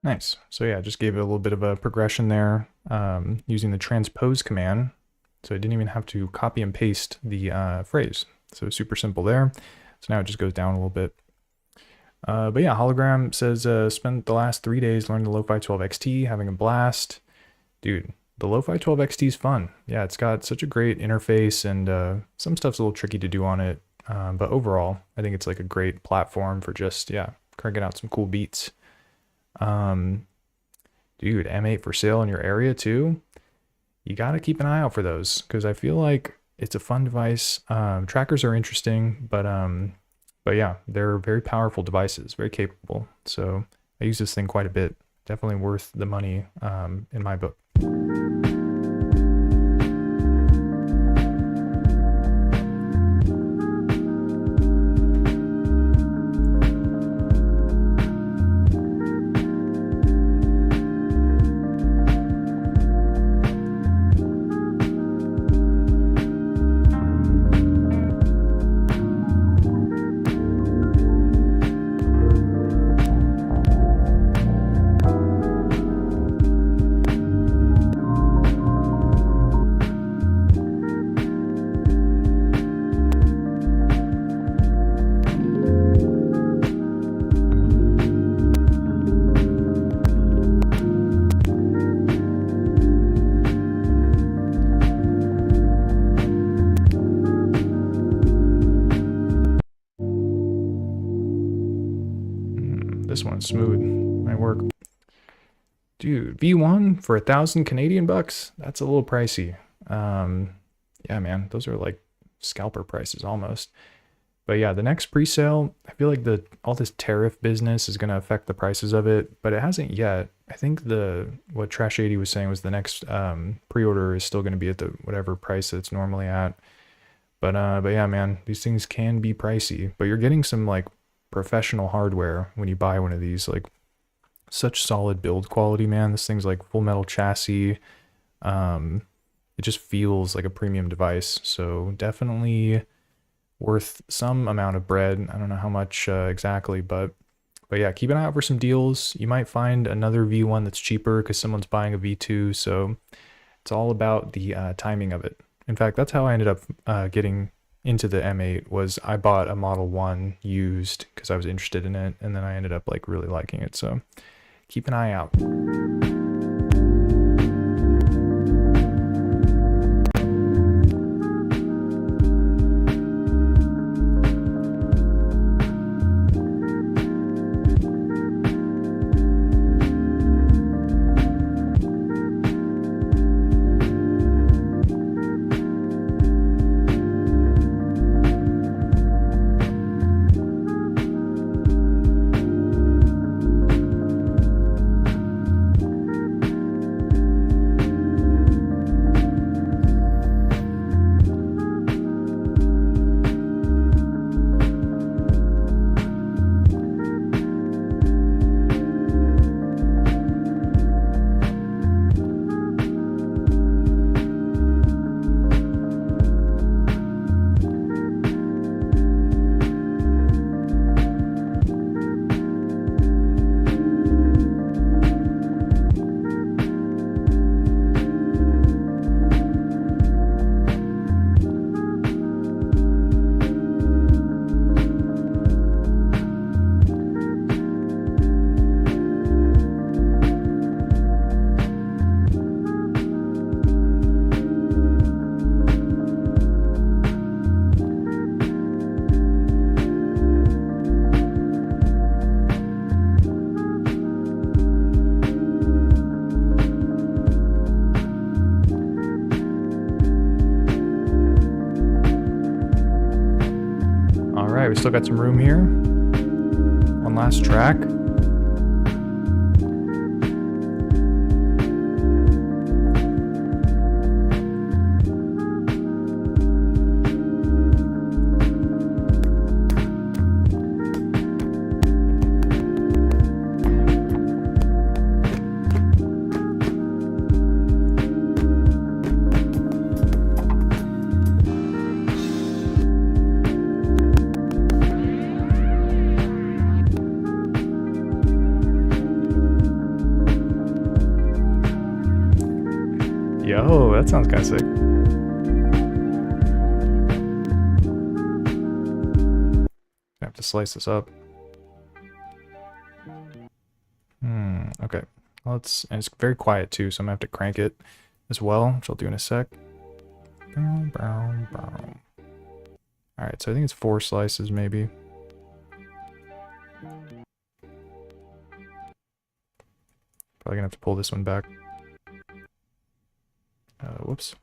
Nice. So yeah, just gave it a little bit of a progression there using the transpose command. So I didn't even have to copy and paste the phrase. So super simple there. So now it just goes down a little bit. But yeah, Hologram says, spent the last 3 days learning the Lo-Fi 12 XT, having a blast. Dude, the Lo-Fi 12 XT is fun. Yeah, it's got such a great interface and some stuff's a little tricky to do on it. But overall, I think it's like a great platform for just, yeah, cranking out some cool beats. Dude, M8 for sale in your area too. You got to keep an eye out for those because I feel like it's a fun device. Trackers are interesting, but yeah, they're very powerful devices, very capable. So I use this thing quite a bit. definitely worth the money in my book. This one's smooth. Might work. Dude, V1 for 1,000 Canadian bucks? That's a little pricey. Yeah, man, those are like scalper prices almost. But yeah, the next pre-sale, I feel like all this tariff business is going to affect the prices of it, but it hasn't yet. I think what Trash 80 was saying was the next pre-order is still going to be at the whatever price it's normally at. But yeah, man, these things can be pricey, but you're getting some like professional hardware when you buy one of these, like such solid build quality, man. This thing's like full metal chassis. It just feels like a premium device, so definitely worth some amount of bread. I don't know how much exactly, but yeah, keep an eye out for some deals. You might find another V1 that's cheaper because someone's buying a V2, so it's all about the timing of it. In fact, that's how I ended up getting into the M8, was I bought a Model 1 used because I was interested in it, and then I ended up like really liking it, so keep an eye out. Alright, we still got some room here. One last track. Yo, that sounds kind of sick. I have to slice this up. Okay. And it's very quiet too, so I'm gonna have to crank it as well, which I'll do in a sec. Alright, so I think it's 4 slices maybe. Probably gonna have to pull this one back. Whoops.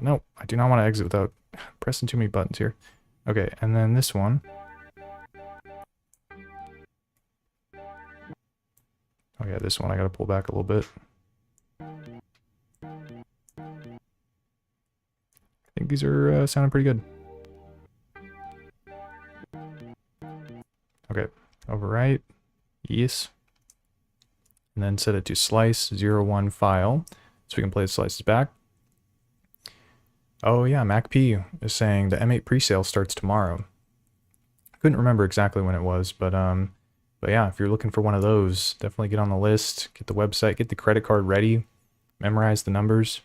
No, I do not want to exit without pressing too many buttons here. Okay, and then this one. yeah, this one I gotta pull back a little bit. I think these are sounding pretty good. Okay, overwrite, yes. And then set it to slice 01 file, so we can play the slices back. Oh yeah, MacP is saying the M8 presale starts tomorrow. I couldn't remember exactly when it was, but yeah, if you're looking for one of those, definitely get on the list, get the website, get the credit card ready, memorize the numbers.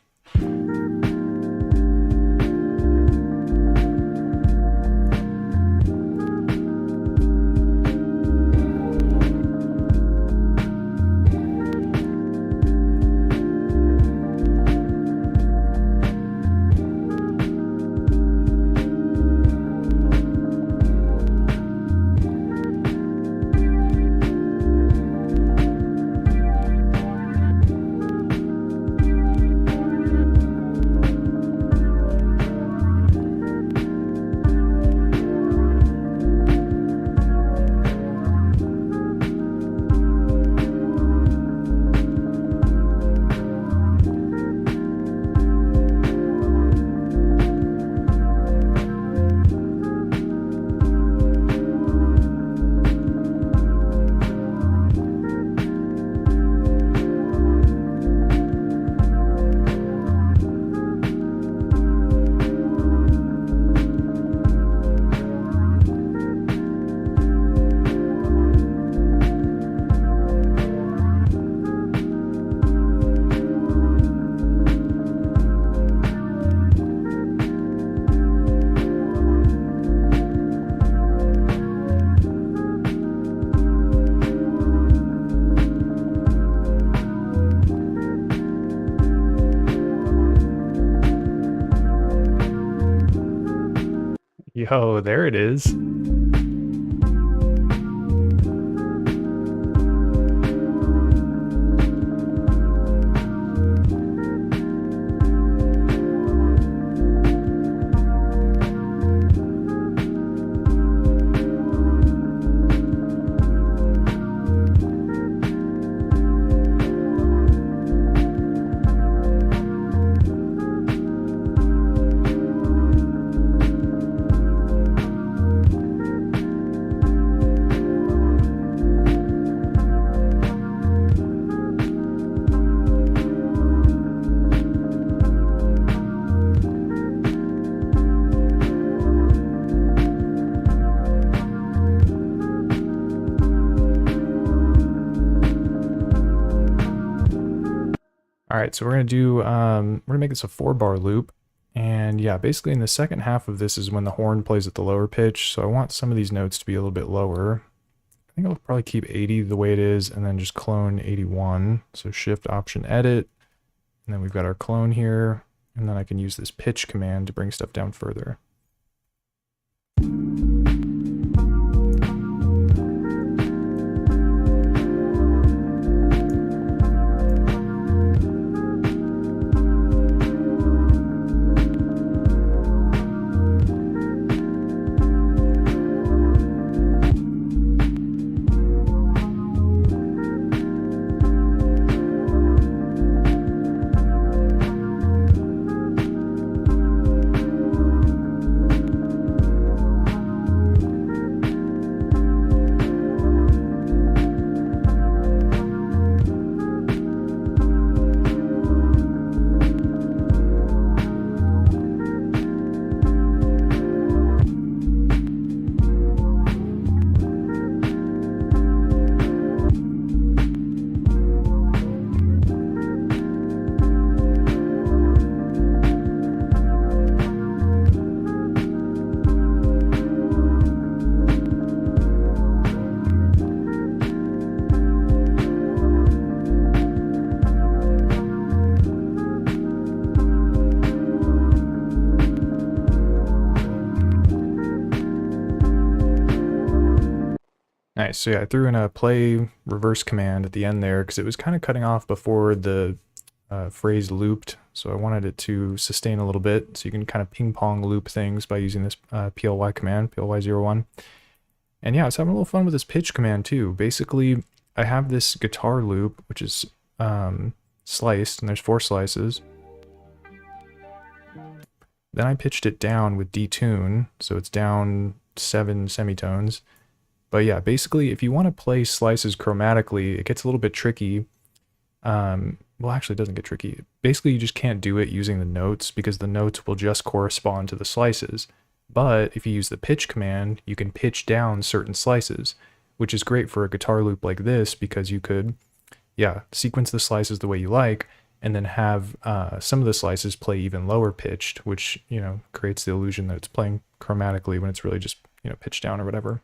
Yo, there it is. All right, so we're gonna do, we're gonna make this a 4-bar loop. And yeah, basically in the second half of this is when the horn plays at the lower pitch. So I want some of these notes to be a little bit lower. I think I'll probably keep 80 the way it is and then just clone 81. So Shift Option Edit. And then we've got our clone here. And then I can use this pitch command to bring stuff down further. Nice. So yeah, I threw in a play reverse command at the end there because it was kind of cutting off before the phrase looped. So I wanted it to sustain a little bit. So you can kind of ping pong loop things by using this PLY command, PLY01. And yeah, I was having a little fun with this pitch command too. Basically, I have this guitar loop, which is sliced, and there's 4 slices. Then I pitched it down with detune, so it's down 7 semitones. But yeah, basically, if you want to play slices chromatically, it gets a little bit tricky. Well, actually, it doesn't get tricky. Basically, you just can't do it using the notes because the notes will just correspond to the slices. But if you use the pitch command, you can pitch down certain slices, which is great for a guitar loop like this because you could, yeah, sequence the slices the way you like, and then have some of the slices play even lower pitched, which, you know, creates the illusion that it's playing chromatically when it's really just, you know, pitched down or whatever.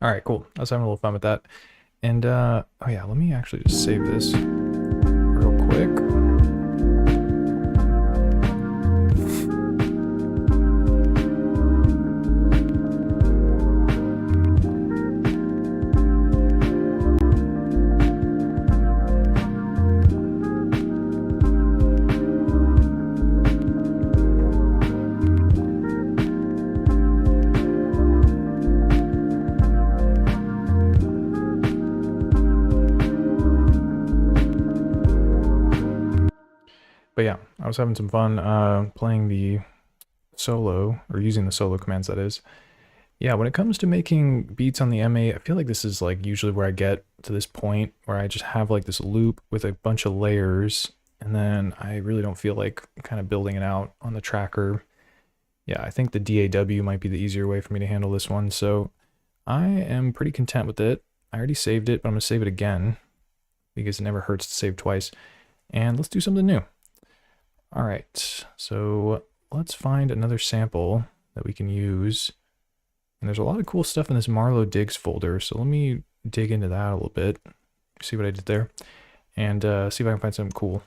All right, cool. I was having a little fun with that. And, oh yeah, let me actually just save this real quick. But yeah, I was having some fun playing the solo, or using the solo commands, that is. Yeah, when it comes to making beats on the M8, I feel like this is like usually where I get to this point where I just have like this loop with a bunch of layers, and then I really don't feel like kind of building it out on the tracker. Yeah, I think the DAW might be the easier way for me to handle this one, so I am pretty content with it. I already saved it, but I'm going to save it again because it never hurts to save twice. And let's do something new. All right, so let's find another sample that we can use. And there's a lot of cool stuff in this Marlowe Digs folder, so let me dig into that a little bit, see what I did there, and see if I can find something cool.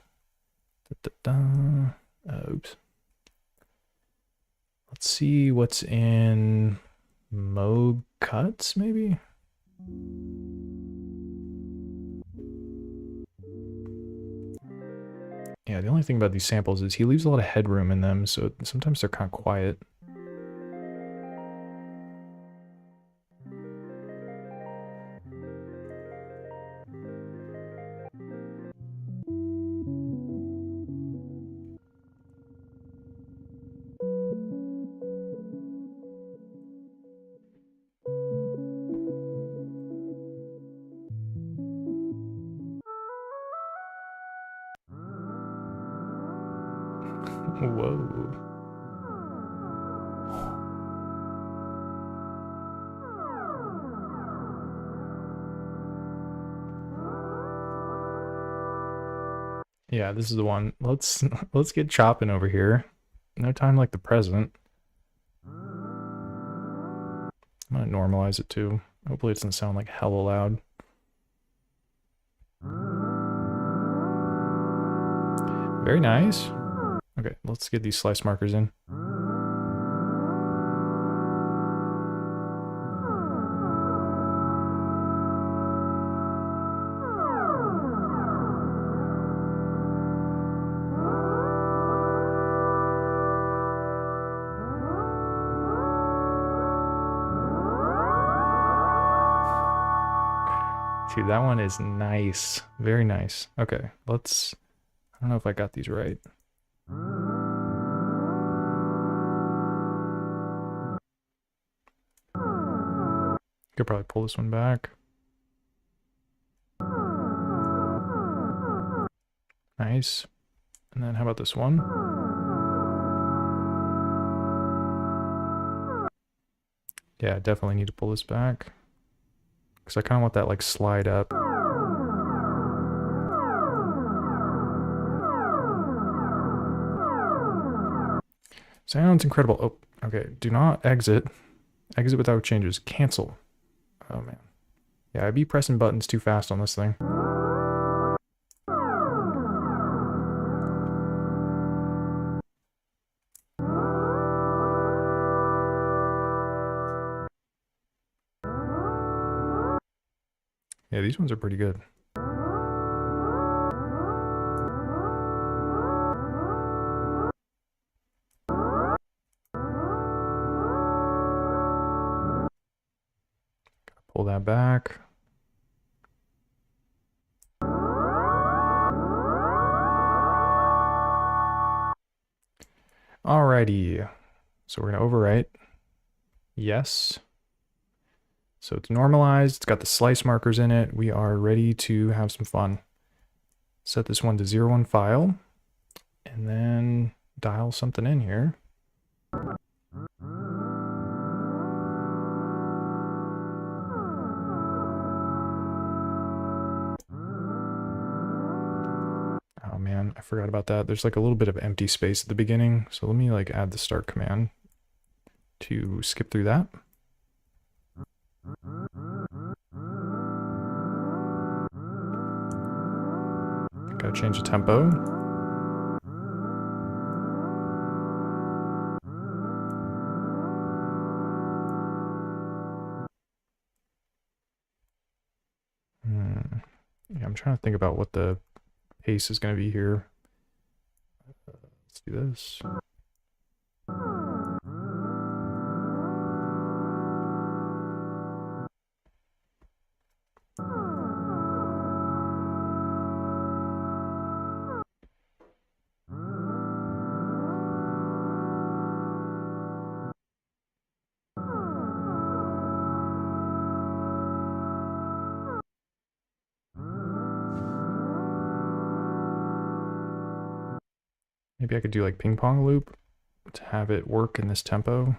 Oops. Let's see what's in Moog Cuts, maybe? Yeah, the only thing about these samples is he leaves a lot of headroom in them, so sometimes they're kind of quiet. Whoa. Yeah, this is the one. Let's get chopping over here. No time like the present. I'm gonna normalize it too. Hopefully it doesn't sound like hella loud. Very nice. Okay, let's get these slice markers in. Dude, that one is nice. Very nice. Okay, let's... I don't know if I got these right. Could probably pull this one back. Nice. And then how about this one? Yeah, definitely need to pull this back. Because I kind of want that like slide up. Sounds incredible. Oh, okay. Do not exit. Exit without changes. Cancel. Oh, man. Yeah, I'd be pressing buttons too fast on this thing. Yeah, these ones are pretty good. Pull that back. Alrighty. So we're going to overwrite. Yes. So it's normalized. It's got the slice markers in it. We are ready to have some fun. Set this one to 01 file. And then dial something in here. Oh man, I forgot about that. There's like a little bit of empty space at the beginning. So let me like add the start command to skip through that. Gotta change the tempo. Yeah, I'm trying to think about what the pace is going to be here. Let's do this. Maybe I could do like ping pong loop to have it work in this tempo.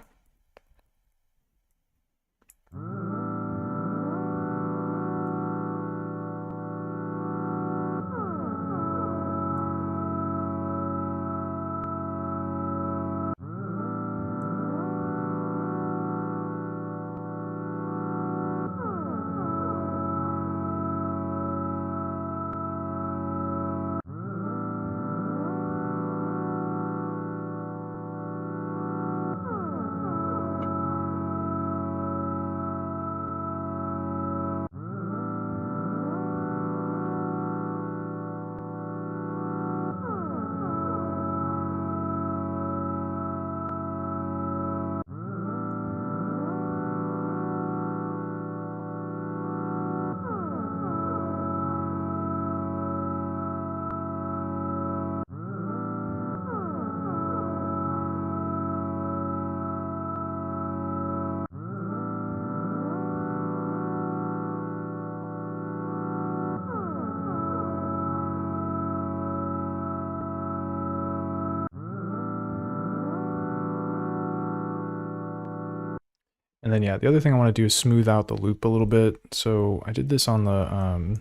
And then, yeah, the other thing I want to do is smooth out the loop a little bit. So I did this on the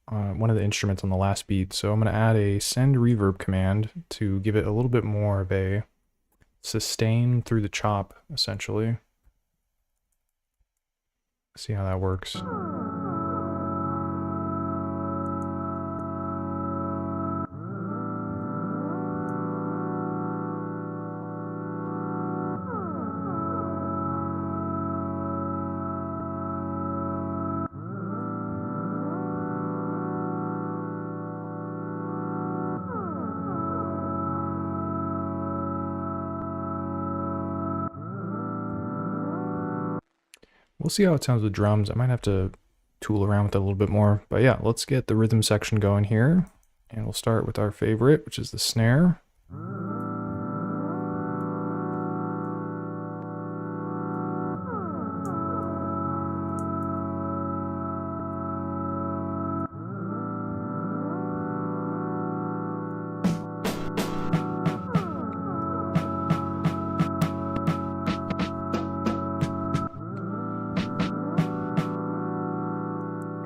one of the instruments on the last beat. So I'm going to add a send reverb command to give it a little bit more of a sustain through the chop, essentially. See how that works. We'll see how it sounds with drums. I might have to tool around with it a little bit more. But yeah, let's get the rhythm section going here. And we'll start with our favorite, which is the snare.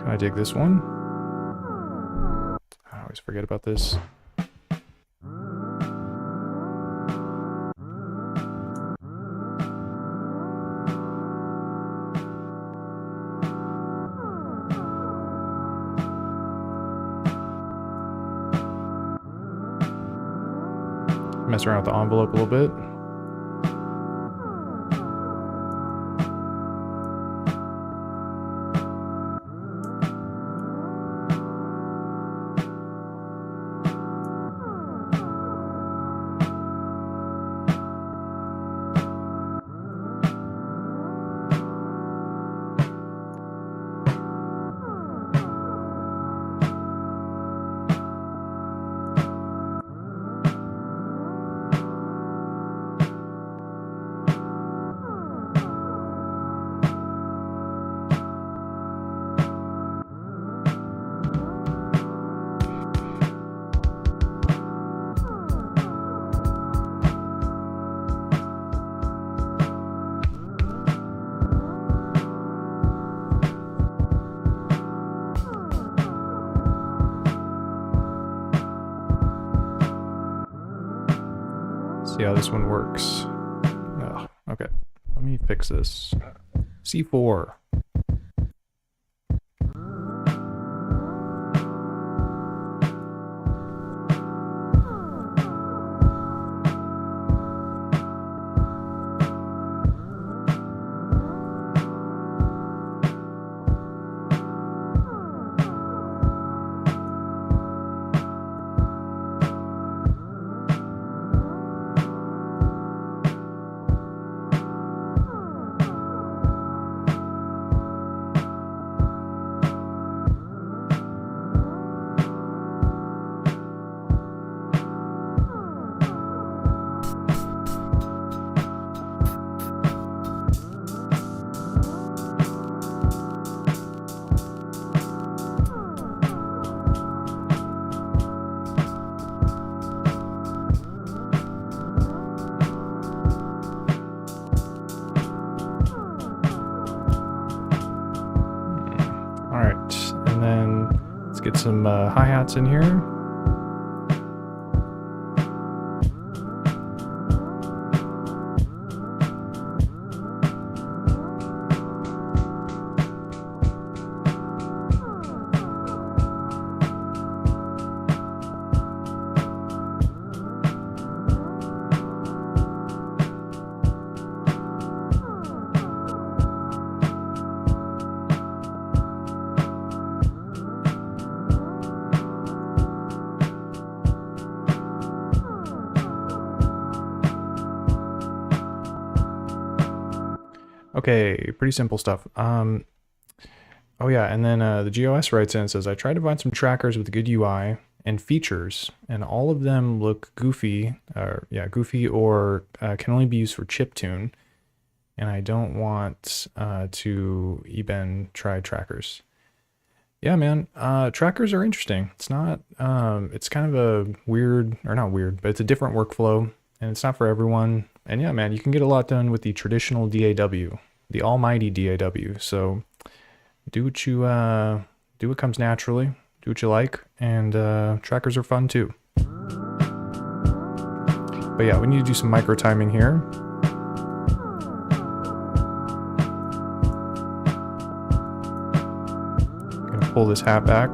I dig this one. I always forget about this. Mess around with the envelope a little bit. See how this one works. Oh, okay, let me fix this. C4. Get some hi-hats in here. Okay, pretty simple stuff. Oh yeah, and then the GOS writes in and says, I tried to find some trackers with good UI and features, and all of them look goofy, goofy or can only be used for chiptune, and I don't want to even try trackers. Yeah, man, trackers are interesting. It's not, it's kind of a weird, or not weird, but it's a different workflow, and it's not for everyone. And yeah, man, you can get a lot done with the traditional DAW. the almighty DAW. So do what you do what comes naturally, do what you like, and trackers are fun too. But yeah, we need to do some micro timing here. Gonna pull this hat back.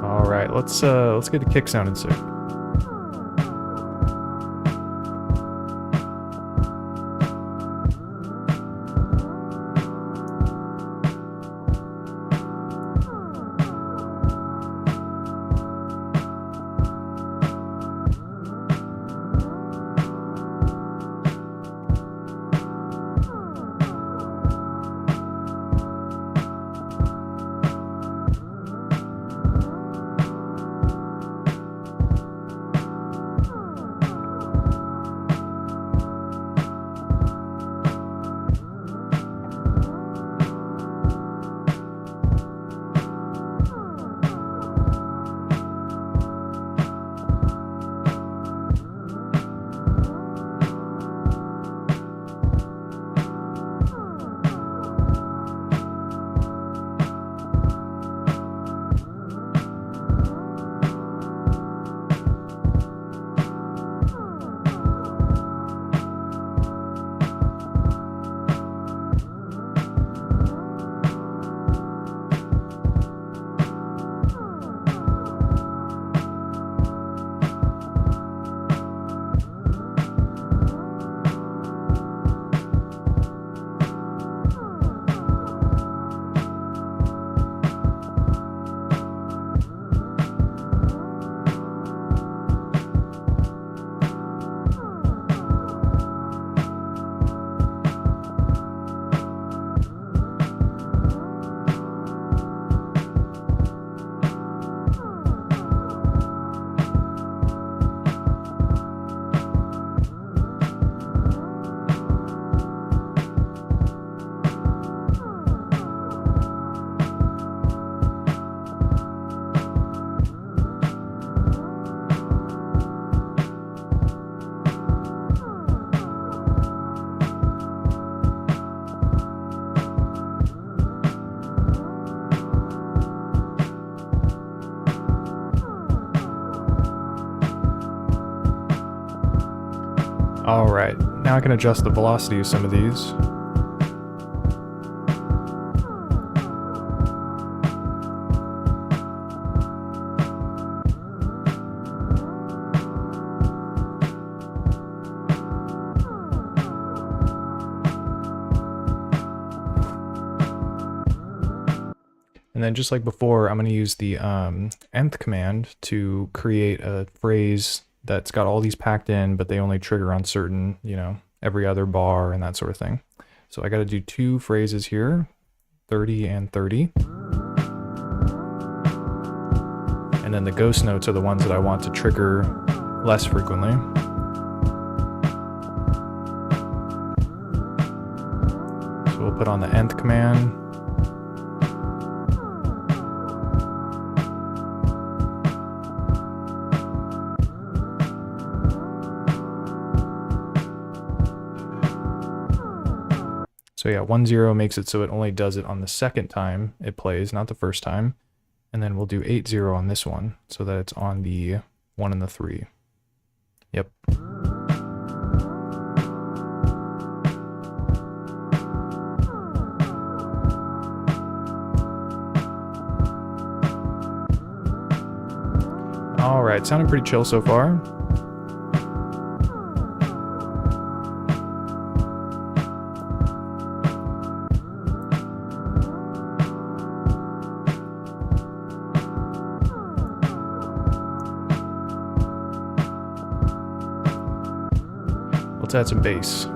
All right, let's get the kick sounding sick. All right, now I can adjust the velocity of some of these. And then just like before, I'm going to use the nth command to create a phrase that's got all these packed in, but they only trigger on certain, every other bar and that sort of thing. So I got to do two phrases here, 30 and 30. And then the ghost notes are the ones that I want to trigger less frequently. So we'll put on the nth command. So yeah, 1-0 makes it so it only does it on the second time it plays, not the first time. And then we'll do 8-0 on this one so that it's on the 1 and the 3. Yep. All right, sounding pretty chill so far. Let's add some bass.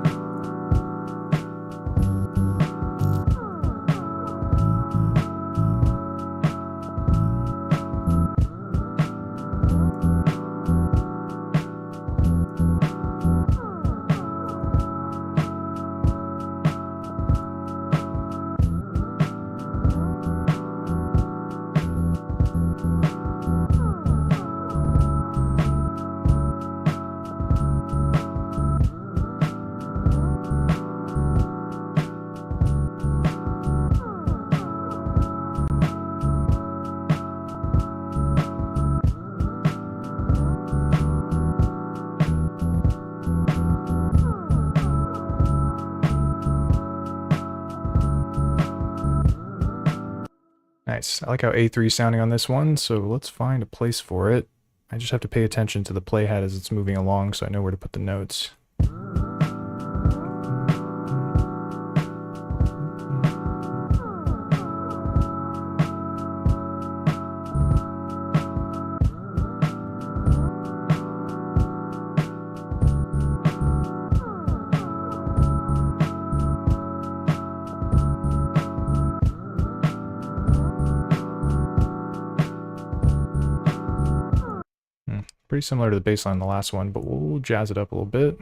Nice. I like how A3 is sounding on this one, so let's find a place for it. I just have to pay attention to the playhead as it's moving along so I know where to put the notes. Pretty similar to the bass line in the last one, but we'll jazz it up a little bit.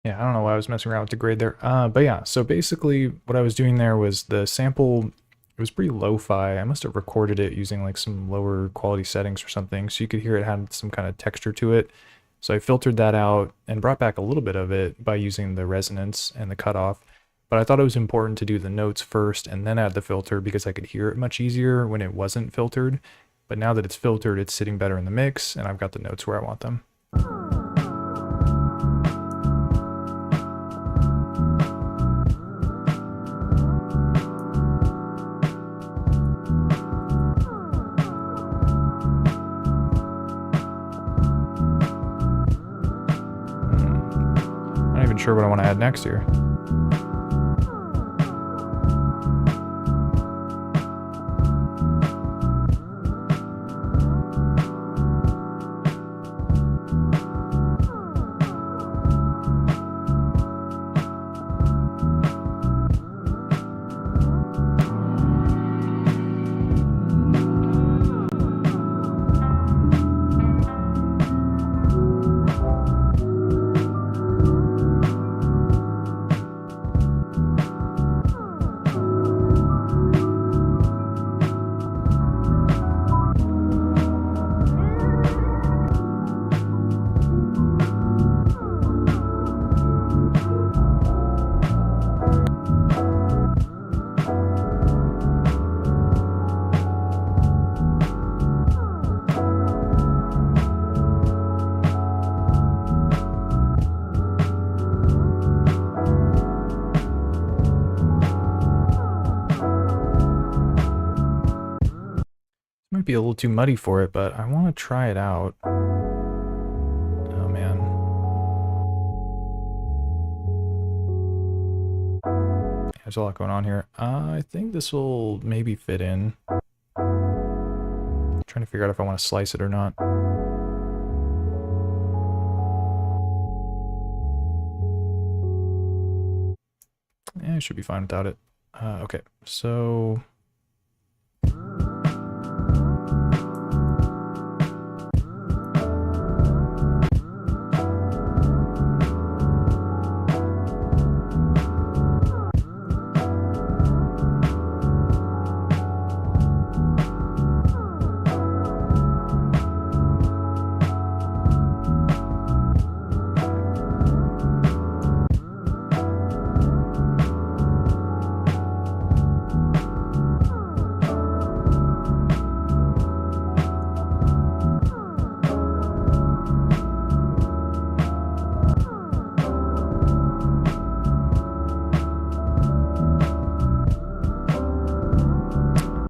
Yeah, I don't know why I was messing around with the grade there. But yeah, so basically what I was doing there was the sample, it was pretty lo-fi. I must have recorded it using like some lower quality settings or something, so you could hear it had some kind of texture to it. So I filtered that out and brought back a little bit of it by using the resonance and the cutoff. But I thought it was important to do the notes first and then add the filter because I could hear it much easier when it wasn't filtered. But now that it's filtered, it's sitting better in the mix and I've got the notes where I want them. Not even sure what I want to add next here. might be a little too muddy for it, but I want to try it out. Oh man. There's a lot going on here. I think this will maybe fit in. I'm trying to figure out if I want to slice it or not. I should be fine without it. Okay, so...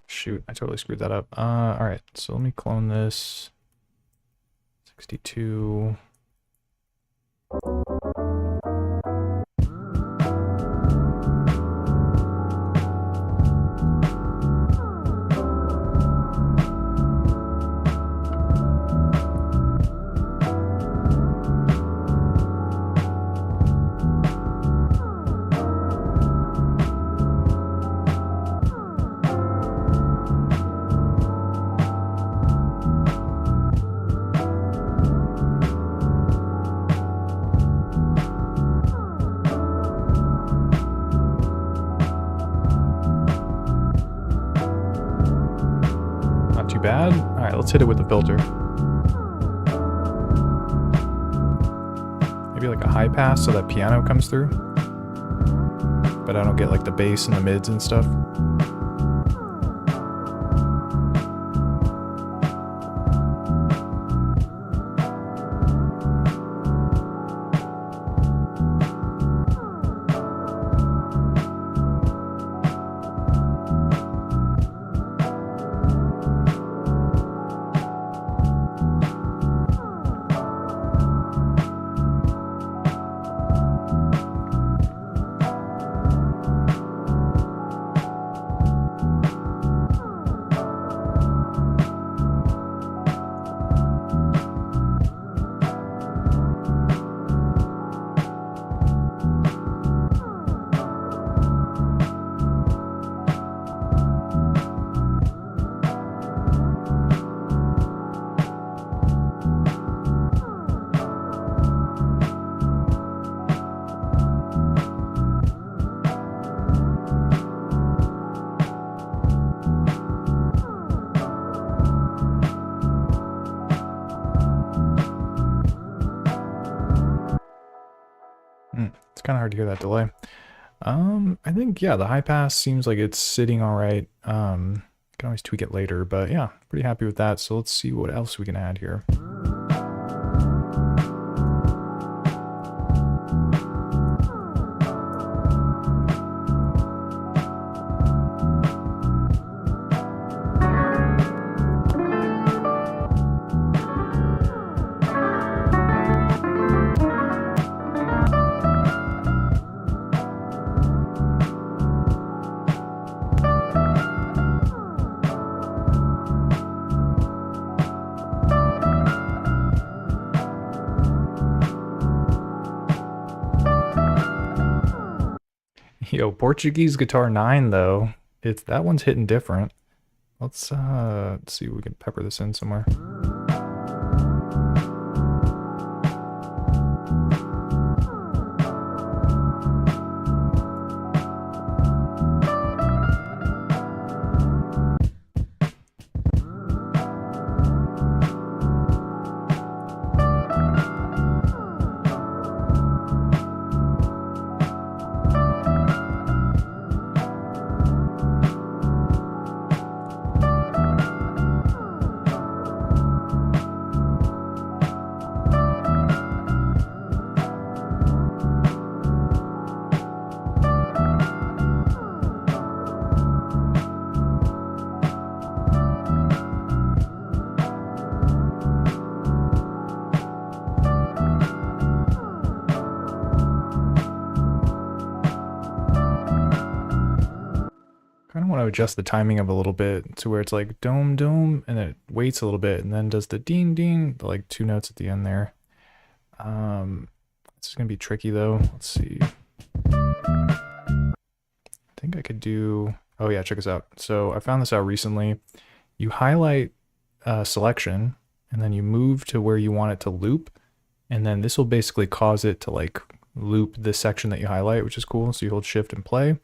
Shoot, I totally screwed that up. Alright, so let me clone this. 62. Bad. All right, let's hit it with the filter. Maybe like a high pass so that piano comes through, but I don't get like the bass and the mids and stuff. It's kind of hard to hear that delay. I think, yeah, the high pass seems like it's sitting all right. Can always tweak it later, but yeah, pretty happy with that. So let's see what else we can add here. Yo, Portuguese Guitar 9 though, that one's hitting different. Let's see if we can pepper this in somewhere. to adjust the timing of a little bit to where it's like dome, dome, and then it waits a little bit and then does the ding, ding, like 2 notes at the end there. It's going to be tricky though. Let's see. I think I could do, oh yeah, check this out. So I found this out recently. You highlight selection and then you move to where you want it to loop. And then this will basically cause it to like loop the section that you highlight, which is cool. So you hold shift and play.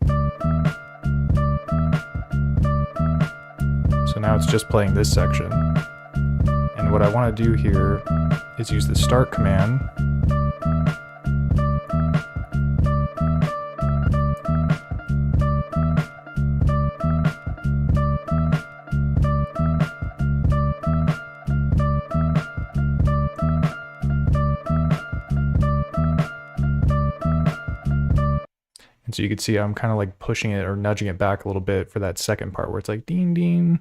So now it's just playing this section. And what I want to do here is use the start command. And so you can see I'm kind of like pushing it or nudging it back a little bit for that second part where it's like ding ding.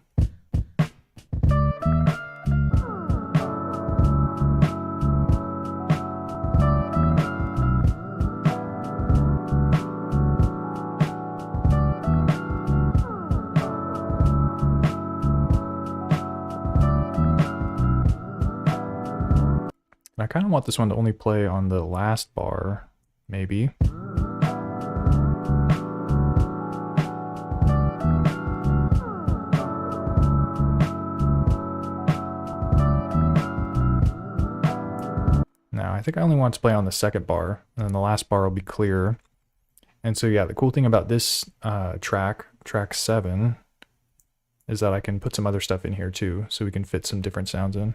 And I kind of want this one to only play on the last bar, maybe. Now, I think I only want to play on the second bar, and then the last bar will be clear. And so yeah, the cool thing about this track 7, is that I can put some other stuff in here too, so we can fit some different sounds in.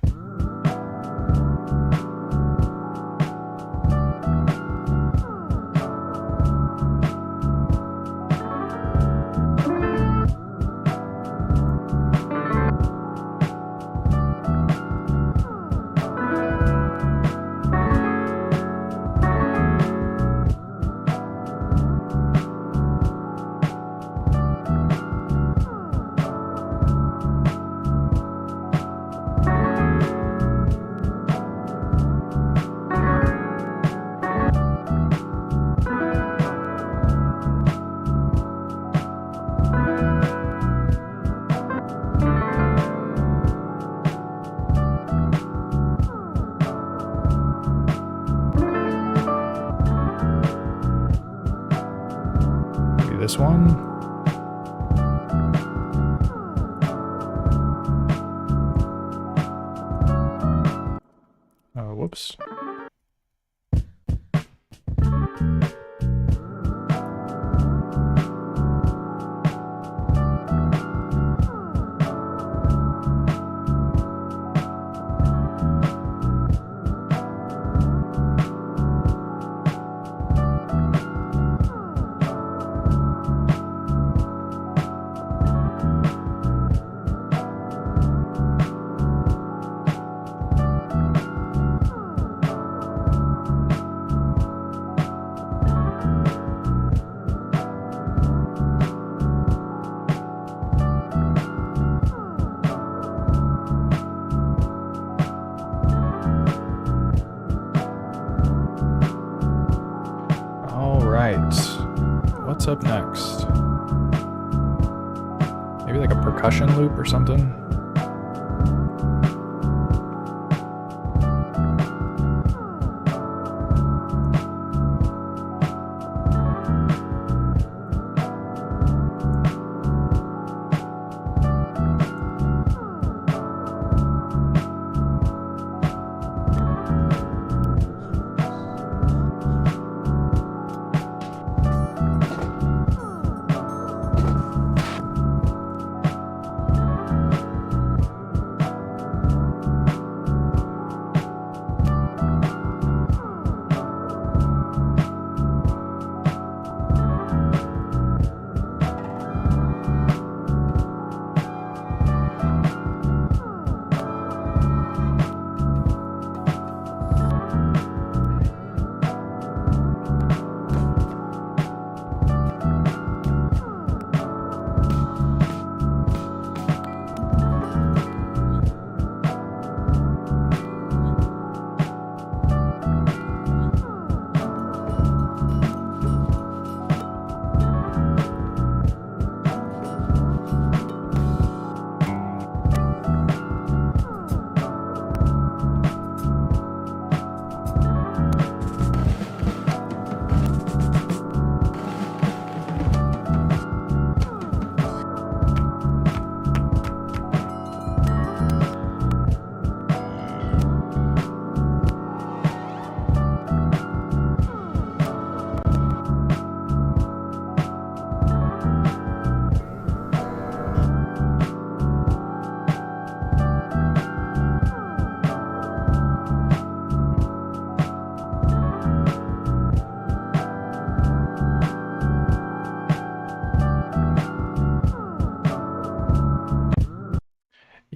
This one. Whoops. What's up next? Maybe like a percussion loop or something?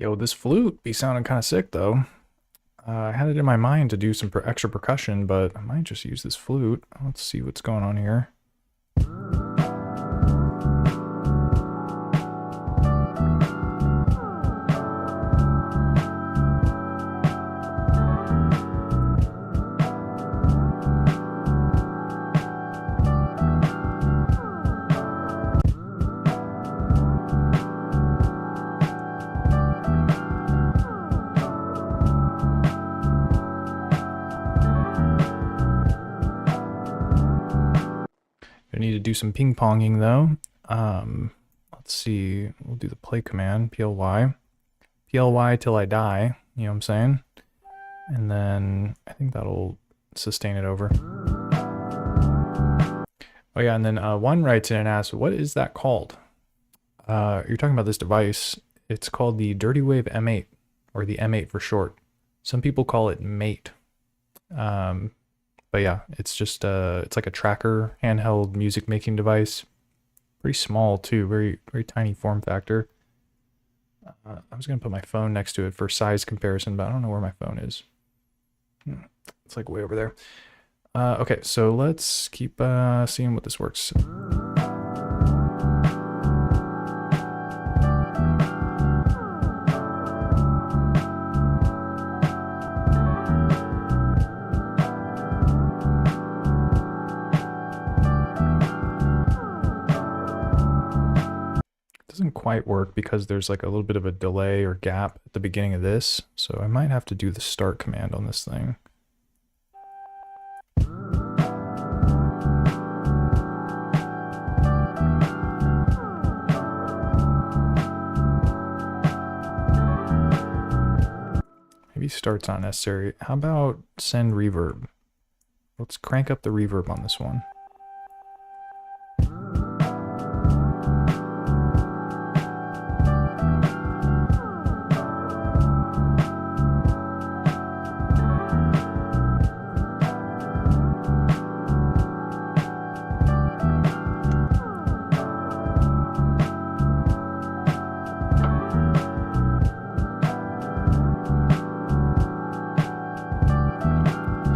Yo, this flute be sounding kind of sick though. I had it in my mind to do some extra percussion, but I might just use this flute. Let's see what's going on here. I need to do some ping ponging though. Let's see. We'll do the play command, PLY. PLY till I die, you know what I'm saying? And then I think that'll sustain it over. Oh yeah, and then one writes in and asks, what is that called? You're talking about this device. It's called the Dirtywave M8, or the M8 for short. Some people call it Mate. But yeah, it's just it's like a tracker, handheld music making device. Pretty small too, very tiny form factor. I was gonna put my phone next to it for size comparison, but I don't know where my phone is. It's like way over there. Okay, so let's keep seeing what this works. Doesn't quite work because there's like a little bit of a delay or gap at the beginning of this, so I might have to do the start command on this thing. Maybe start's not necessary. How about send reverb? Let's crank up the reverb on this one.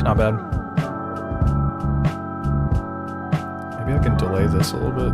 Not bad. Maybe I can delay this a little bit.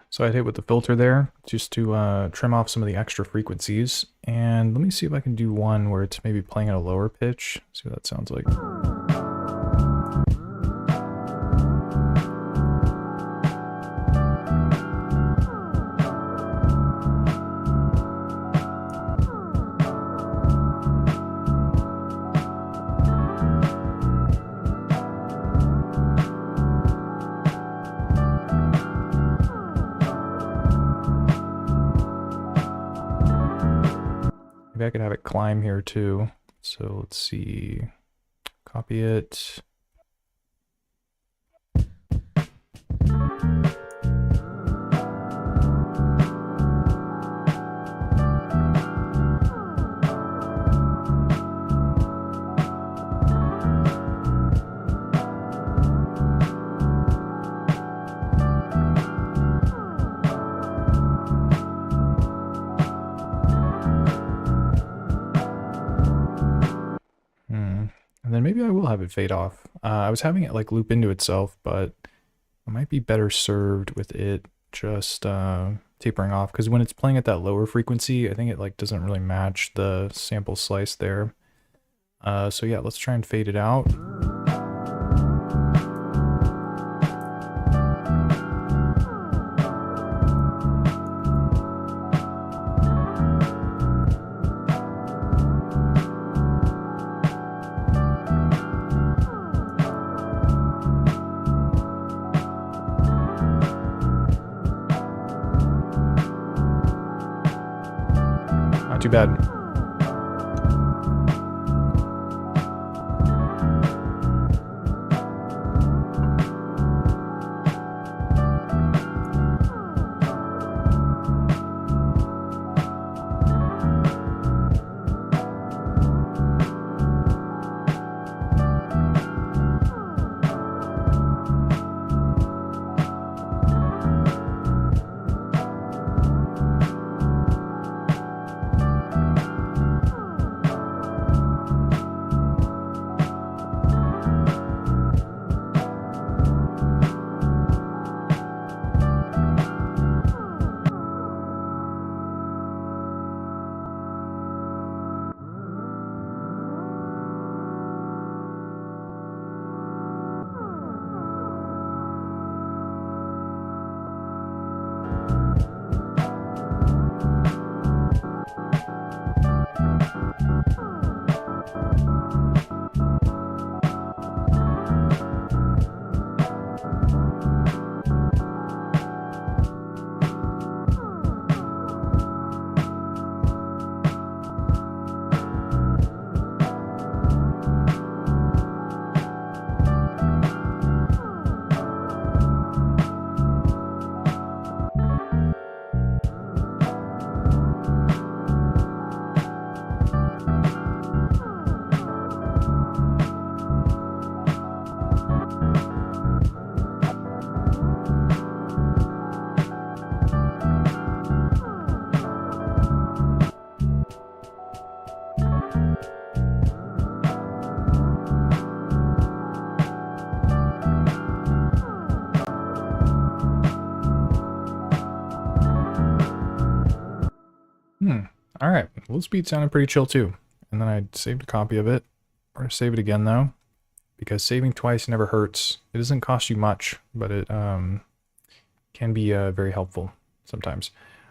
So I'd hit with the filter there just to trim off some of the extra frequencies. And let me see if I can do one where it's maybe playing at a lower pitch. See what that sounds like. Maybe I could have it climb here too. So let's see, copy it. And then maybe I will have it fade off. I was having it like loop into itself, but I might be better served with it just tapering off, because when it's playing at that lower frequency, I think it like doesn't really match the sample slice there. So yeah, let's try and fade it out. Not too bad. All right. Well, this beat sounded pretty chill too. And then I saved a copy of it. We're going to save it again though, because saving twice never hurts. It doesn't cost you much, but it can be very helpful sometimes.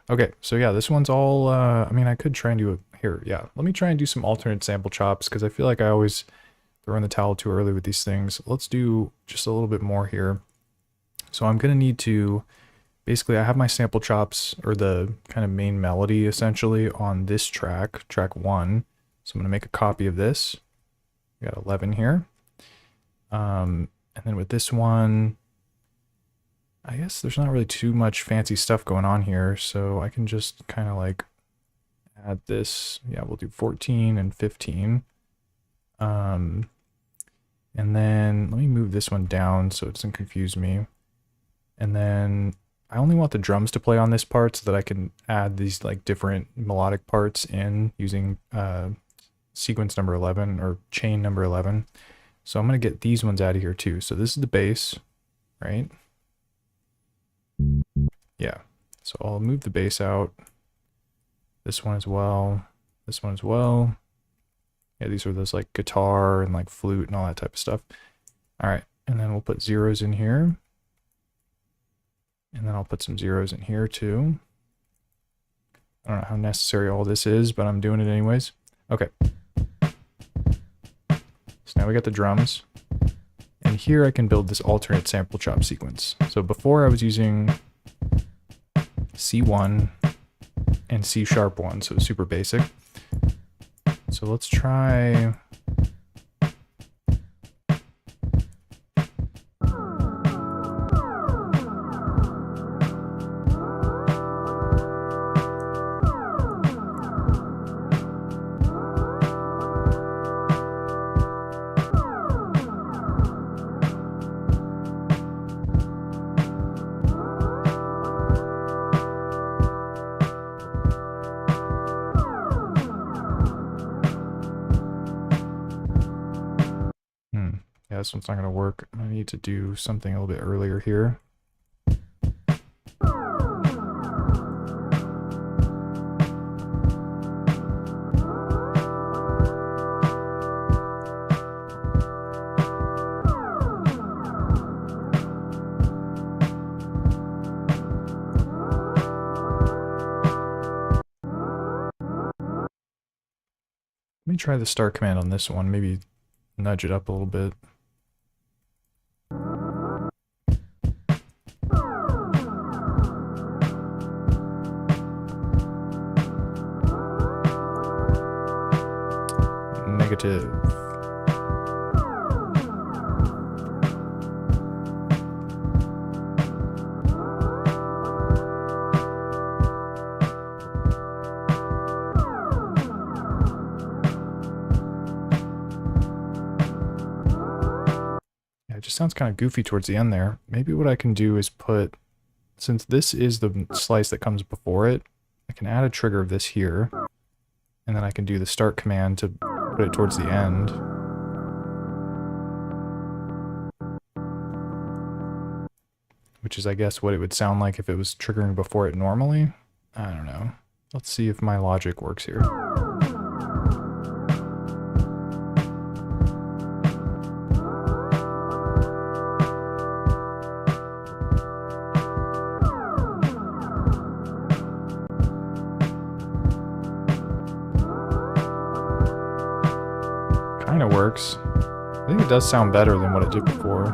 Okay, so yeah, this one's all, I mean, I could try and do it here. Yeah, let me try and do some alternate sample chops, because I feel like I always throw in the towel too early with these things. Let's do just a little bit more here. So I'm going to need to, basically I have my sample chops, or the kind of main melody essentially, on this track, track 1. So I'm going to make a copy of this. We got 11 here. And then with this one, I guess there's not really too much fancy stuff going on here, so I can just kind of like add this. Yeah, we'll do 14 and 15. And then let me move this one down so it doesn't confuse me. And then I only want the drums to play on this part so that I can add these like different melodic parts in using sequence number 11 or chain number 11. So I'm going to get these ones out of here too. So this is the bass, right? Yeah. So I'll move the bass out. This one as well. This one as well. Yeah, these are those like guitar and like flute and all that type of stuff. All right. And then we'll put zeros in here. And then I'll put some zeros in here too. I don't know how necessary all this is, but I'm doing it anyways. Okay. So now we got the drums. And here I can build this alternate sample chop sequence. So before I was using C1 and C#1, so super basic. So let's try... Yeah, this one's not going to work. I need to do something a little bit earlier here. Let me try the start command on this one, maybe nudge it up a little bit. Negative. Yeah, it just sounds kind of goofy towards the end there. Maybe what I can do is put, since this is the slice that comes before it, I can add a trigger of this here, and then I can do the start command to put it towards the end. Which is, I guess, what it would sound like if it was triggering before it normally. I don't know. Let's see if my logic works here. Kind of works. I think it does sound better than what it did before.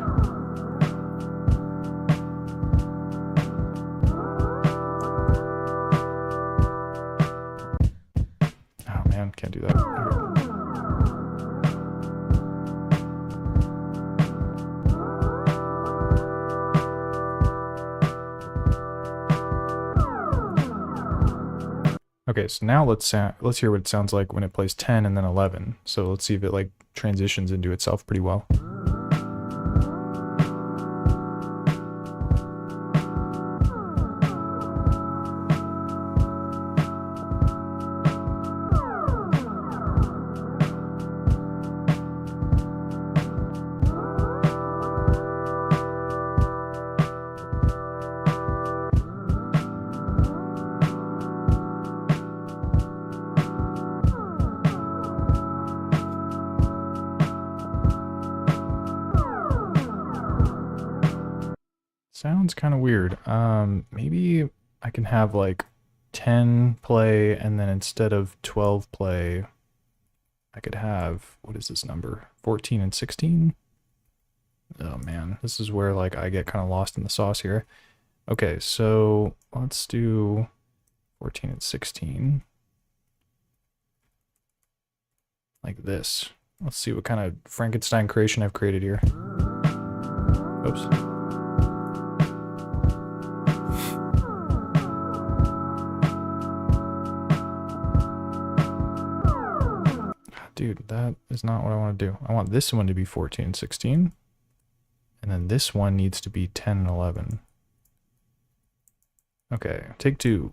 Oh man, can't do that. Okay, so now let's hear what it sounds like when it plays 10 and then 11. So let's see if it like transitions into itself pretty well. Sounds kind of weird. Maybe I can have like 10 play and then instead of 12 play, I could have, what is this number? 14 and 16? Oh man, this is where like I get kind of lost in the sauce here. Okay, so let's do 14 and 16. Like this. Let's see what kind of Frankenstein creation I've created here. Oops. Dude, that is not what I want to do. I want this one to be 14 and 16. And then this one needs to be 10 and 11. Okay, take two.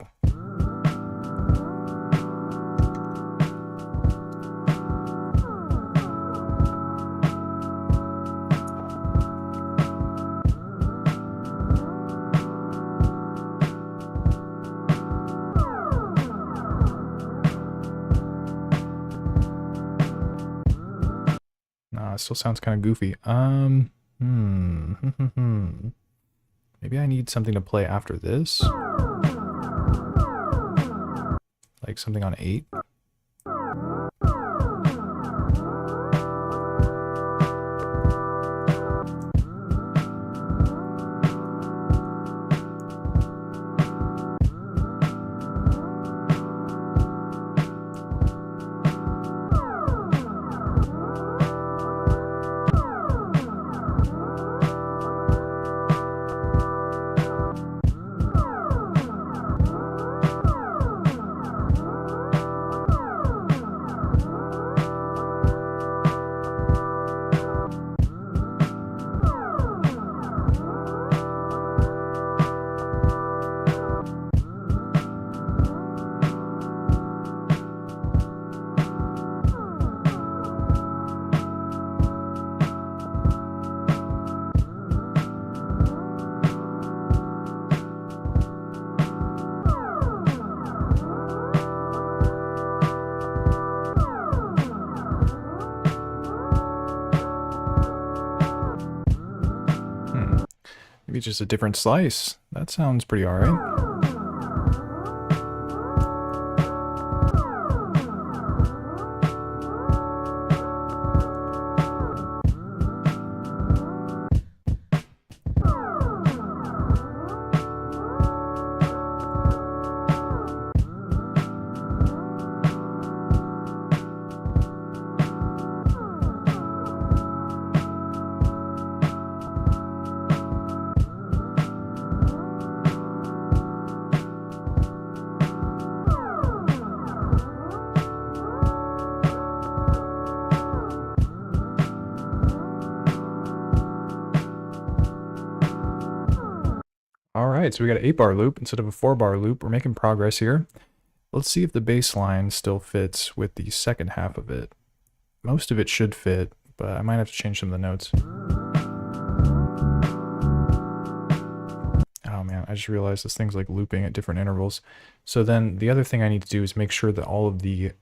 Still sounds kind of goofy. Maybe I need something to play after this. Like something on 8. Maybe just a different slice. That sounds pretty alright. All right, so we got an 8-bar loop instead of a 4-bar loop. We're making progress here. Let's see if the bass line still fits with the second half of it. Most of it should fit, but I might have to change some of the notes. Oh man, I just realized this thing's like looping at different intervals. So then the other thing I need to do is make sure that all of the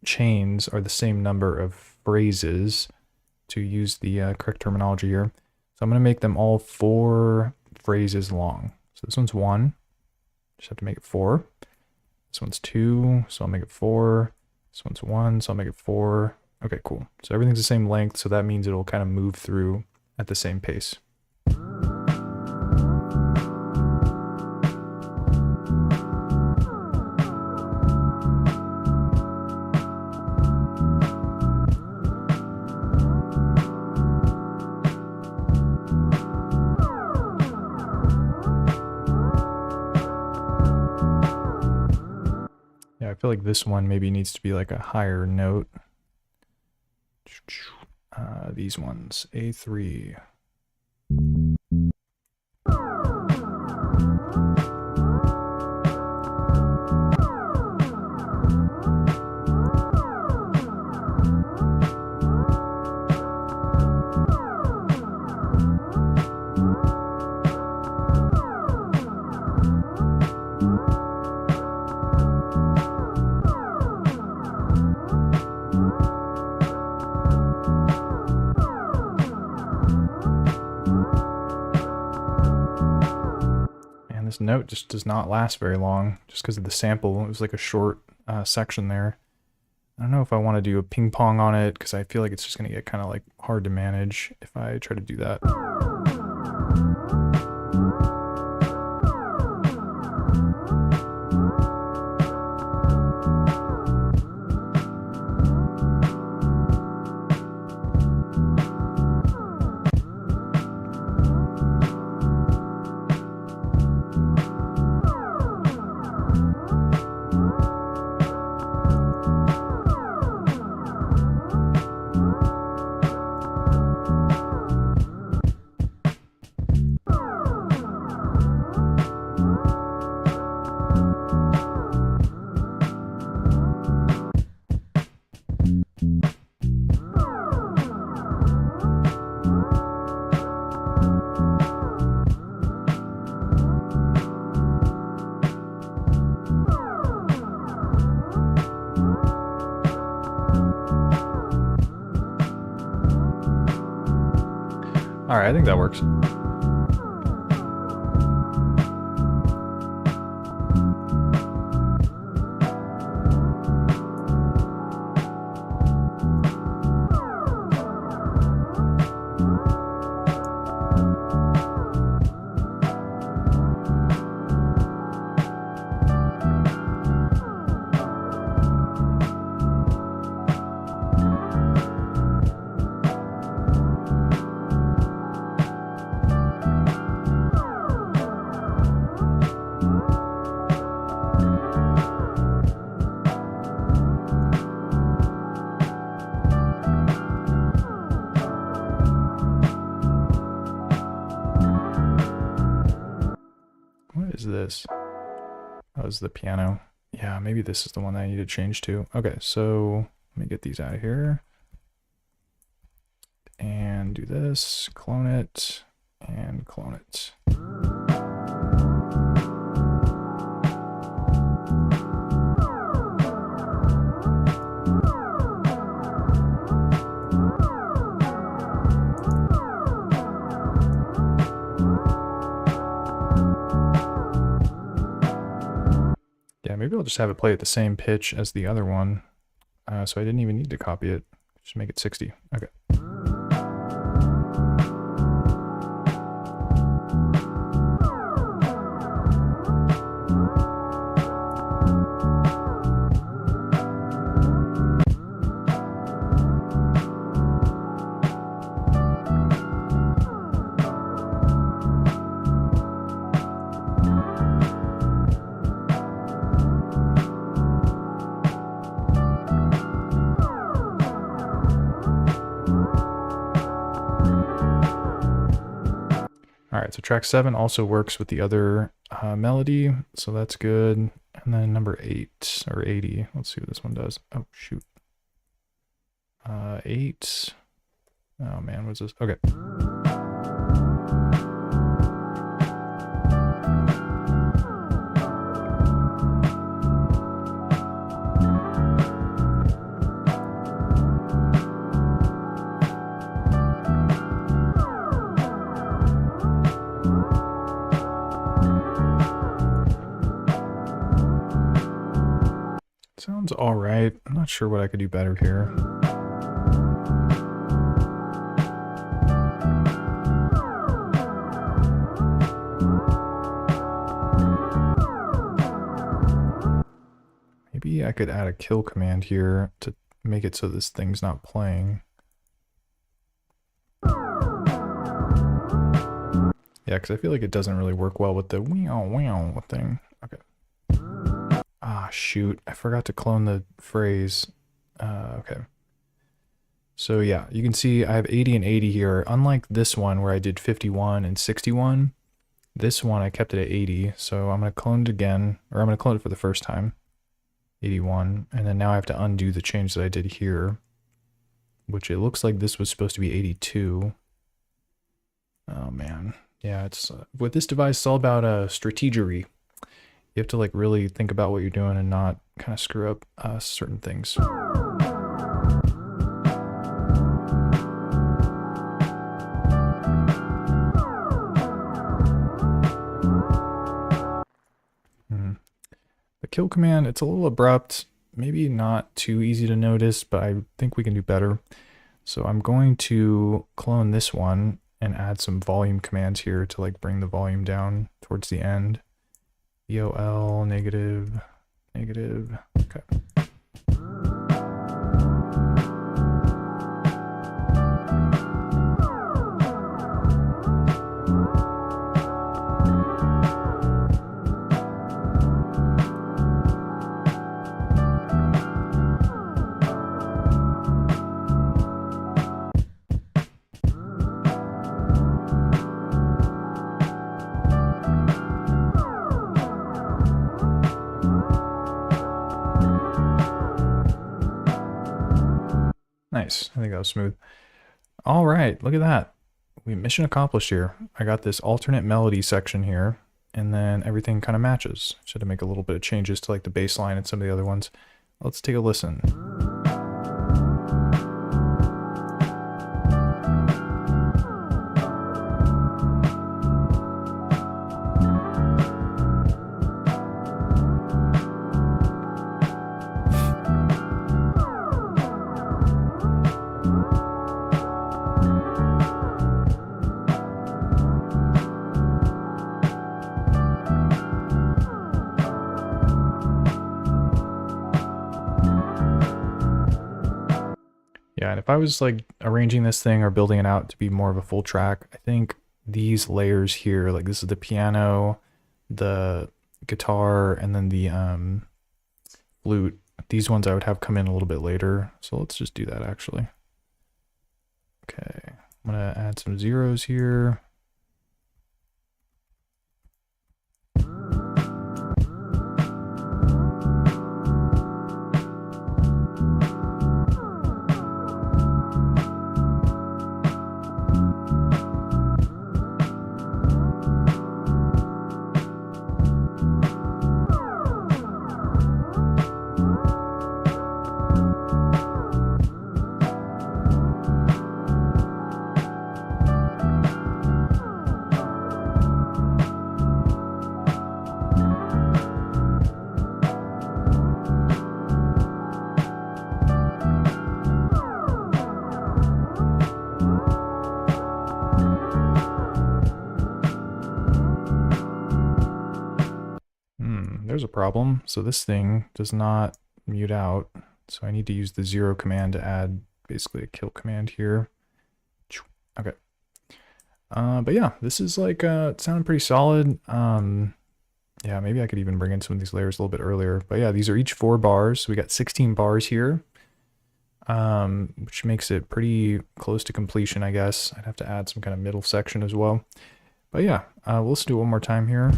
chains are the same number of phrases, to use the correct terminology here. So I'm going to make them all 4 phrases long. So this one's 1, just have to make it 4. This one's 2, so I'll make it 4. This one's 1, so I'll make it 4. Okay, cool. So everything's the same length, so that means it'll kind of move through at the same pace. I feel like this one maybe needs to be like a higher note. These ones, A3. This note just does not last very long just because of the sample. It was like a short section there. I don't know if I want to do a ping pong on it because I feel like it's just going to get kind of like hard to manage if I try to do that. All right, I think that works. This? Oh, this is the piano. Yeah, maybe this is the one that I need to change to. Okay, so let me get these out of here. And do this, clone it, and clone it. Yeah, maybe I'll just have it play at the same pitch as the other one. So I didn't even need to copy it. Just make it 60. Okay. right, so track 7 also works with the other melody, so that's good. And then number 8 or 80. Let's see what this one does. Oh shoot. 8. Oh man, what's this? Okay. Sounds all right. I'm not sure what I could do better here. Maybe I could add a kill command here to make it so this thing's not playing. Yeah, because I feel like it doesn't really work well with the wow thing. Okay. Ah, shoot. I forgot to clone the phrase. Okay. So yeah, you can see I have 80 and 80 here. Unlike this one where I did 51 and 61, this one I kept it at 80. So I'm going to clone it again, or I'm going to clone it for the first time. 81. And then now I have to undo the change that I did here, which it looks like this was supposed to be 82. Oh man. Yeah, it's with this device, it's all about strategery. You have to like really think about what you're doing and not kind of screw up certain things. The kill command, it's a little abrupt, maybe not too easy to notice, but I think we can do better. So I'm going to clone this one and add some volume commands here to like bring the volume down towards the end. EOL, negative, negative, okay. Nice. I think that was smooth. All right, look at that. Mission accomplished here. I got this alternate melody section here, and then everything kind of matches. Just had to make a little bit of changes to like the bass line and some of the other ones. Let's take a listen. Yeah, and if I was like arranging this thing or building it out to be more of a full track, I think these layers here, like this is the piano, the guitar, and then the flute, these ones I would have come in a little bit later. So let's just do that actually. Okay, I'm gonna add some zeros here. There's a problem. So this thing does not mute out. So I need to use the 0 command to add basically a kill command here. Okay. But yeah, this is like, it sounded pretty solid. Yeah, maybe I could even bring in some of these layers a little bit earlier. But yeah, these are each 4 bars. So we got 16 bars here, which makes it pretty close to completion, I guess. I'd have to add some kind of middle section as well. But yeah, we'll just do it one more time here.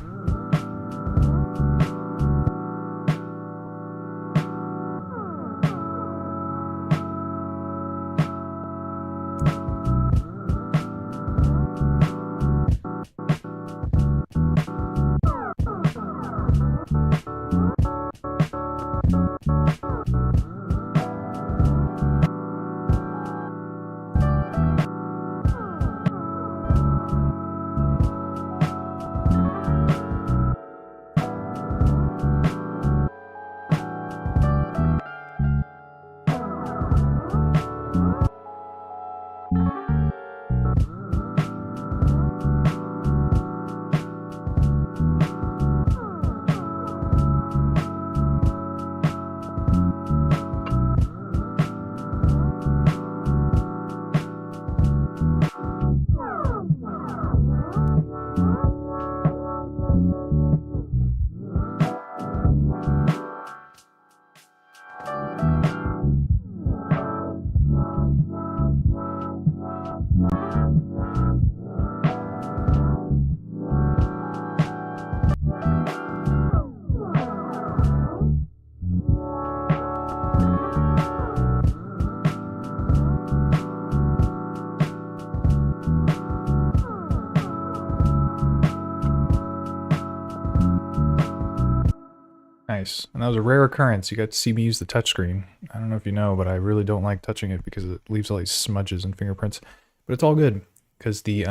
Nice. And that was a rare occurrence. You got to see me use the touchscreen. I don't know if you know, but I really don't like touching it because it leaves all these smudges and fingerprints. But it's all good because the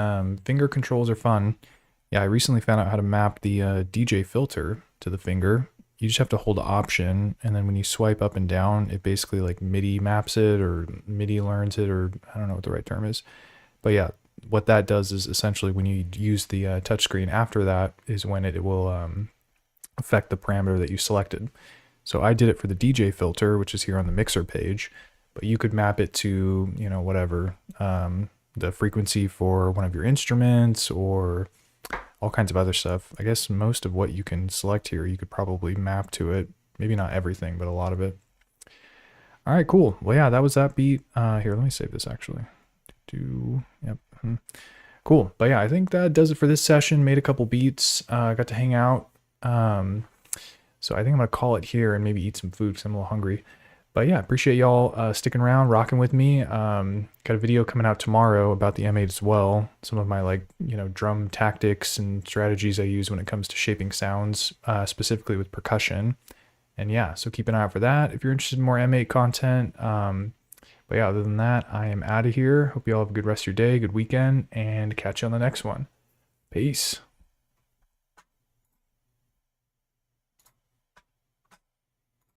finger controls are fun. Yeah, I recently found out how to map the DJ filter to the finger. You just have to hold the Option, and then when you swipe up and down, it basically like MIDI maps it or MIDI learns it, or I don't know what the right term is. But yeah, what that does is essentially when you use the touchscreen after that is when it will affect the parameter that you selected. So I did it for the DJ filter, which is here on the mixer page, but you could map it to, you know, whatever, the frequency for one of your instruments or all kinds of other stuff. I guess most of what you can select here, you could probably map to it. Maybe not everything, but a lot of it. All right, cool. Well, yeah, that was that beat. Here, let me save this actually. Yep. Cool. But yeah, I think that does it for this session. Made a couple beats, got to hang out. So I think I'm gonna call it here and maybe eat some food because I'm a little hungry. But yeah, appreciate y'all sticking around, rocking with me. Got a video coming out tomorrow about the M8 as well. Some of my, like, you know, drum tactics and strategies I use when it comes to shaping sounds, specifically with percussion. And yeah, so keep an eye out for that if you're interested in more M8 content. But yeah, other than that, I am out of here. Hope you all have a good rest of your day, good weekend, and catch you on the next one. Peace.